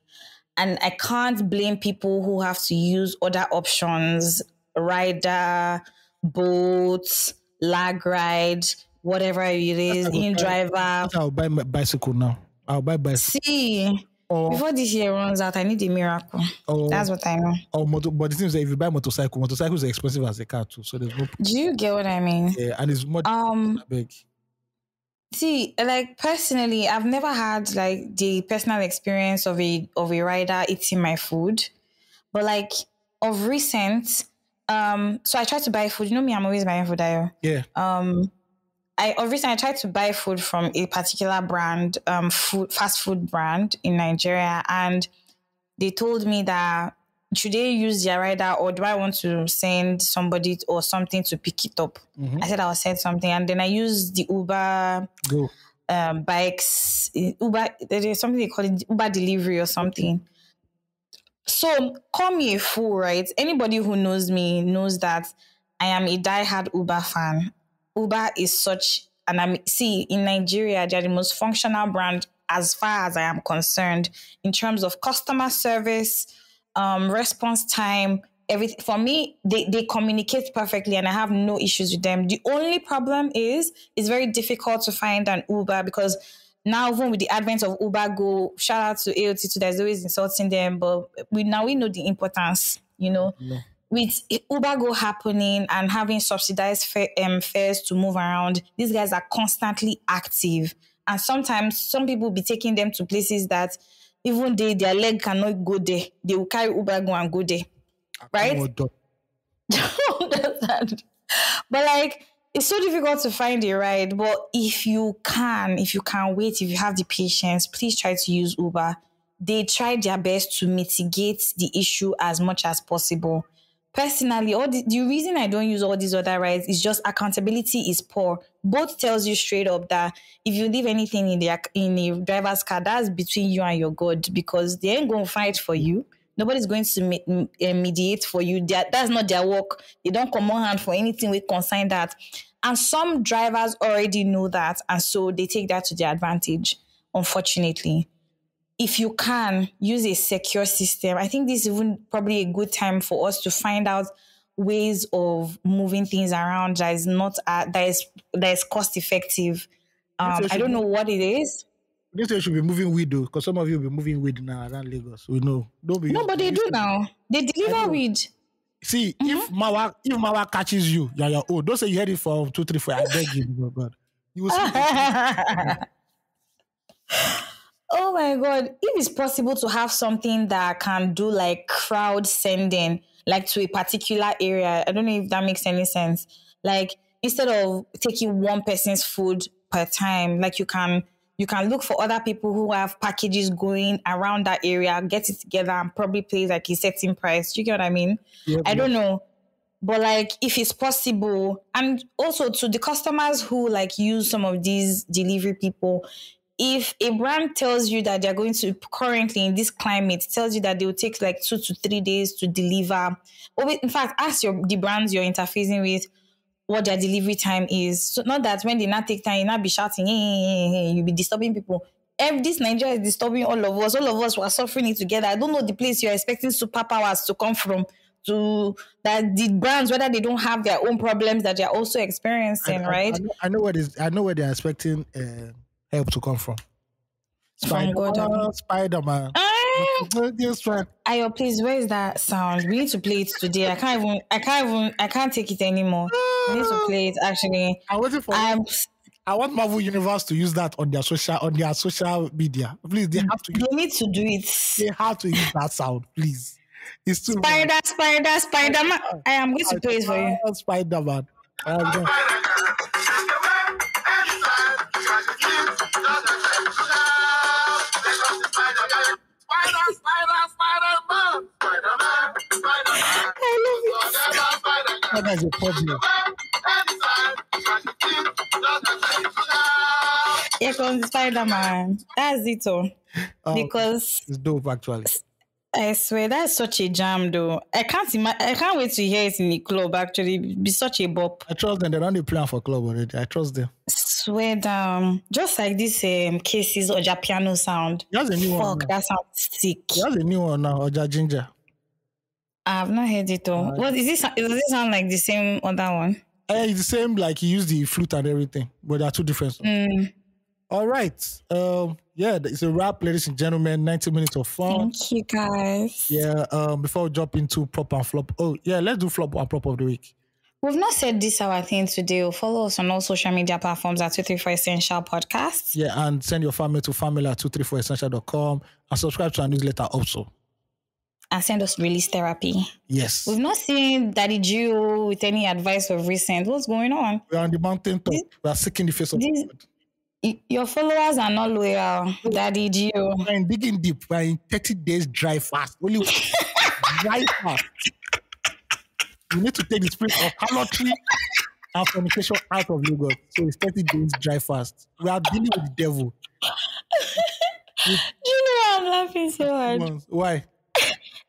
And I can't blame people who have to use other options, rider, boats, lag ride, whatever it is, in-driver. I'll buy my bicycle now. See, before this year runs out, I need a miracle. That's what I know. But it seems that if you buy motorcycles are expensive as a car too. So there's no. Do you get what I mean? Yeah, and it's more big. See, personally, I've never had the personal experience of a rider eating my food, but of recent, so I tried to buy food. You know me, I'm always buying food. Yeah. Of recent I tried to buy food from a particular brand, fast food brand in Nigeria, and they told me that should they use their rider or do I want to send somebody or something to pick it up? I said I'll send something, and then I used the Uber bikes. Uber, there's something they call it Uber delivery or something. So call me a fool, right? Anybody who knows me knows that I am a diehard Uber fan. Uber is such, in Nigeria, they're the most functional brand as far as I am concerned in terms of customer service, response time, everything. For me, they communicate perfectly and I have no issues with them. The only problem is it's very difficult to find an Uber because now even with the advent of Uber Go, shout out to AOT2, there's always insulting them, but we know the importance, Yeah. With Uber Go happening and having subsidized fares to move around, these guys are constantly active. And sometimes some people be taking them to places that even their leg cannot go there. They will carry Uber Go and go there. Right? But it's so difficult to find a ride. But if you can wait, if you have the patience, please try to use Uber. they try their best to mitigate the issue as much as possible. Personally, the reason I don't use all these other rides is just accountability is poor. Both tells you straight up that if you leave anything in a driver's car, that's between you and your God, because they ain't going to fight for you. Nobody's going to mediate for you. That's not their work. They don't come on hand for anything we consign that. And some drivers already know that, and so they take that to their advantage, unfortunately. If you can use a secure system, I think this is even probably a good time for us to find out ways of moving things around that is cost effective. I don't know what it is. This way should be moving weed though, because some of you will be moving weed now around Lagos. We know. Don't be. No, but they do now. They deliver weed. See, if Mawa catches you, you're your own. Don't say you heard it from 2, 3, 4. I beg you, God. You will see. Oh my God. If it's possible to have something that can do like crowd sending, like to a particular area, I don't know if that makes any sense. Like instead of taking one person's food per time, like you can look for other people who have packages going around that area, get it together and probably pay like a certain price. Do you get what I mean? Yep, I don't know. But like if it's possible, and also to the customers who like use some of these delivery people, if a brand tells you that they're going to, currently in this climate, tells you that they will take like 2 to 3 days to deliver, or in fact, ask the brands you're interfacing with what their delivery time is. So not that when they not take time, you not be shouting, hey, you'll be disturbing people. This Nigeria is disturbing all of us. All of us were suffering it together. I don't know the place you're expecting superpowers to come from, to that the brands, whether they don't have their own problems that they're also experiencing, right? I know where they're expecting help to come from. Spider-Man. Ayo, please, where is that sound? We need to play it today. I can't take it anymore. We need to play it actually. I'm waiting for I want Marvel Universe to use that on their social media. Please, they have to. They need to do it. They have to use that sound, please. It's too Spider-Man. I am going to play it for you. Spider-Man. That is a problem. Here comes Spider-Man. That's it all. Because it's dope actually. I swear that's such a jam though. I can't wait to hear it in the club actually. It'd be such a bop. I trust them. They're on the plan for club already. I trust them. Swear down. Just like this Cases Oja piano sound. That's a new one. Fuck, that sounds sick. That's a new one now, Oja Ginger. I have not heard it though. What is this? Does it sound like the same other one? It's the same, like he used the flute and everything, but they're two different songs. All right. Yeah, it's a wrap, ladies and gentlemen. 90 minutes of fun. Thank you, guys. Yeah. Before we jump into prop and flop. Oh, yeah. Let's do flop and prop of the week. We've not said this our thing today. Follow us on all social media platforms at 234 Essential Podcast. Yeah, and send your family to family@234essential.com and subscribe to our newsletter also. And send us release therapy. Yes. We've not seen Daddy Gio with any advice of recent. What's going on? We're on the mountain top. We are seeking the face of God. Your followers are not loyal, Daddy Gio. We're in digging deep. We're in 30 days dry fast. Only dry fast. You need to take the spirit of harlotry and fornication out of Lagos. So it's 30 days dry fast. We are dealing with the devil. Do you know why I'm laughing so hard? Why?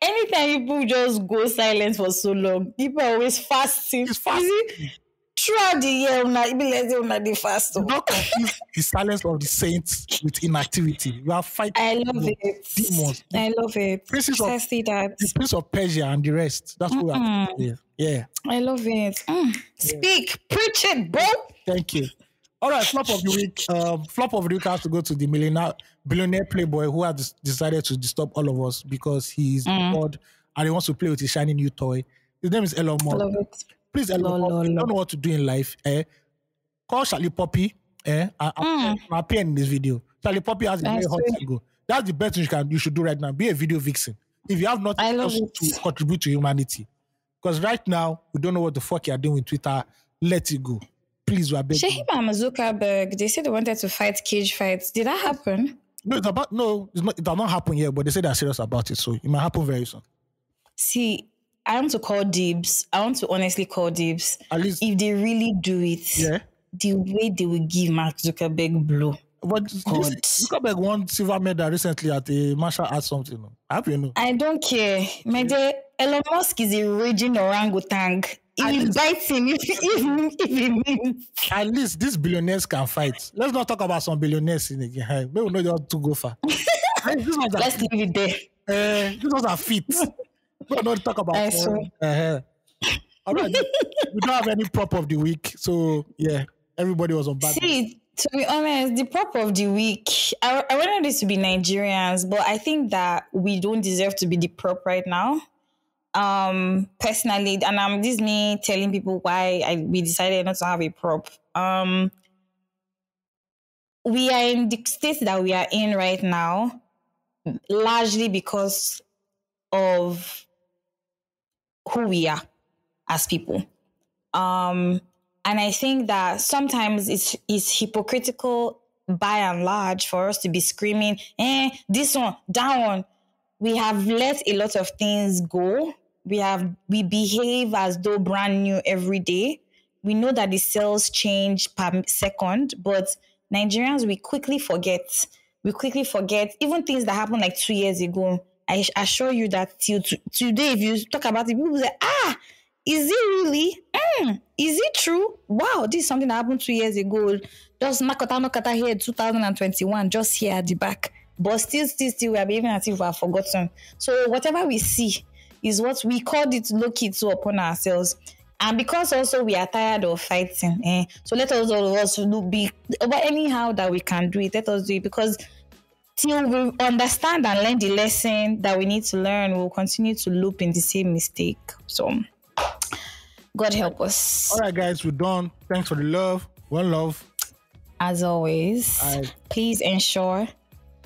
Anytime people just go silent for so long, people are always fasting. It's fasting. Throughout the year, they fast. Do not confuse the silence of the saints with inactivity. We are fighting. I love it. Demons. I love it. The Prince of Persia and the rest. That's what we are doing. Yeah. I love it. Speak. Preach it, bro. Thank you. All right, flop of the week. Flop of the week has to go to the billionaire playboy who has decided to disturb all of us because he's bored and he wants to play with his shiny new toy. His name is Elon Musk. I love it. Please, Elon Musk, you don't know what to do in life. Call Charlie Poppy. I'll appear in this video. Charlie Poppy has a very hot single. That's the best thing you should do right now. Be a video vixen. If you have nothing else to contribute to humanity. Because right now, we don't know what the fuck you're doing with Twitter. Let it go. Please, we're begging. Shahib and Zuckerberg, they said they wanted to fight cage fights. Did that happen? No, it's about it's not. It has not happened yet, but they say they're serious about it, so it might happen very soon. See, I want to call dibs. I want to honestly call dibs. At least if they really do it, the way they will give Mark Zuckerberg blow. But Zuckerberg won silver medal recently at the martial arts something. I hope you know. I don't care. My dear, Elon Musk is a raging orangutan. He will bite him if he means. At least these billionaires can fight. Let's not talk about some billionaires in again. Maybe we know to go far. Let's leave it there. These ones are fit. We don't talk about. All right. We don't have any prop of the week, so yeah, everybody was on bad. See, to be honest, the prop of the week, I wanted this to be Nigerians, but I think that we don't deserve to be the prop right now. Personally, and this is me telling people why we decided not to have a prop. We are in the state that we are in right now, largely because of who we are as people. And I think that sometimes it's hypocritical by and large for us to be screaming, this one, that one. We have let a lot of things go. We behave as though brand new every day. We know that the cells change per second, but Nigerians, we quickly forget. Even things that happened like 2 years ago. I assure you that till today, if you talk about it, people say, is it really? Is it true? Wow, this is something that happened 2 years ago. Just Nakata here, 2021, just here at the back. But still, we are behaving as if we have forgotten. So whatever we see is what we called it low-key to upon ourselves. And because also we are tired of fighting, so let us all of us be, but anyhow that we can do it, let us do it. Because till we understand and learn the lesson that we need to learn, we'll continue to loop in the same mistake. So God help us. All right, guys, we're done. Thanks for the love. One love. As always, please ensure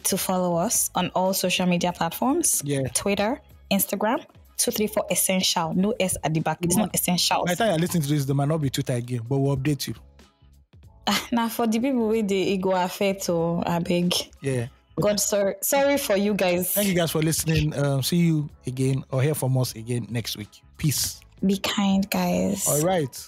to follow us on all social media platforms. Twitter, Instagram, 234 Essential. No S at the back. It's not Essential. By the time you're listening to this, there might not be Twitter again, but we'll update you. Now, for the people with the ego affect, I beg. Yeah. God, sorry for you guys. Thank you guys for listening. See you again or hear from us again next week. Peace. Be kind, guys. All right.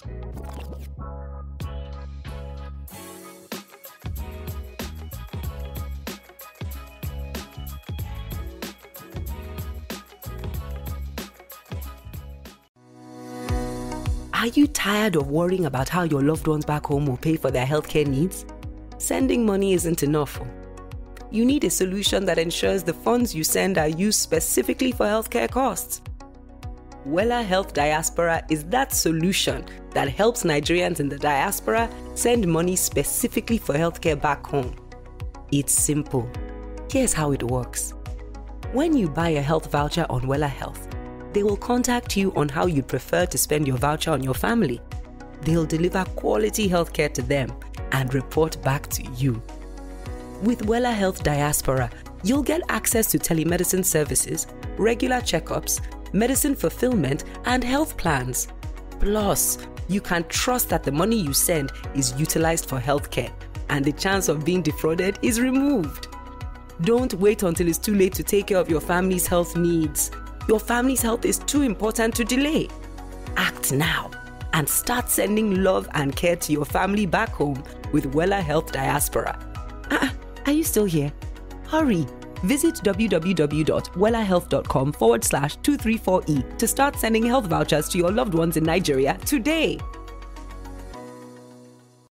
Are you tired of worrying about how your loved ones back home will pay for their healthcare needs? Sending money isn't enough. You need a solution that ensures the funds you send are used specifically for healthcare costs. WellaHealth Diaspora is that solution that helps Nigerians in the diaspora send money specifically for healthcare back home. It's simple. Here's how it works. When you buy a health voucher on WellaHealth, they will contact you on how you'd prefer to spend your voucher on your family. They'll deliver quality healthcare to them and report back to you. With WellaHealth Diaspora, you'll get access to telemedicine services, regular checkups, medicine fulfillment, and health plans. Plus, you can trust that the money you send is utilized for healthcare, and the chance of being defrauded is removed. Don't wait until it's too late to take care of your family's health needs. Your family's health is too important to delay. Act now and start sending love and care to your family back home with WellaHealth Diaspora. Are you still here? Hurry! Visit www.wellahealth.com/234E to start sending health vouchers to your loved ones in Nigeria today.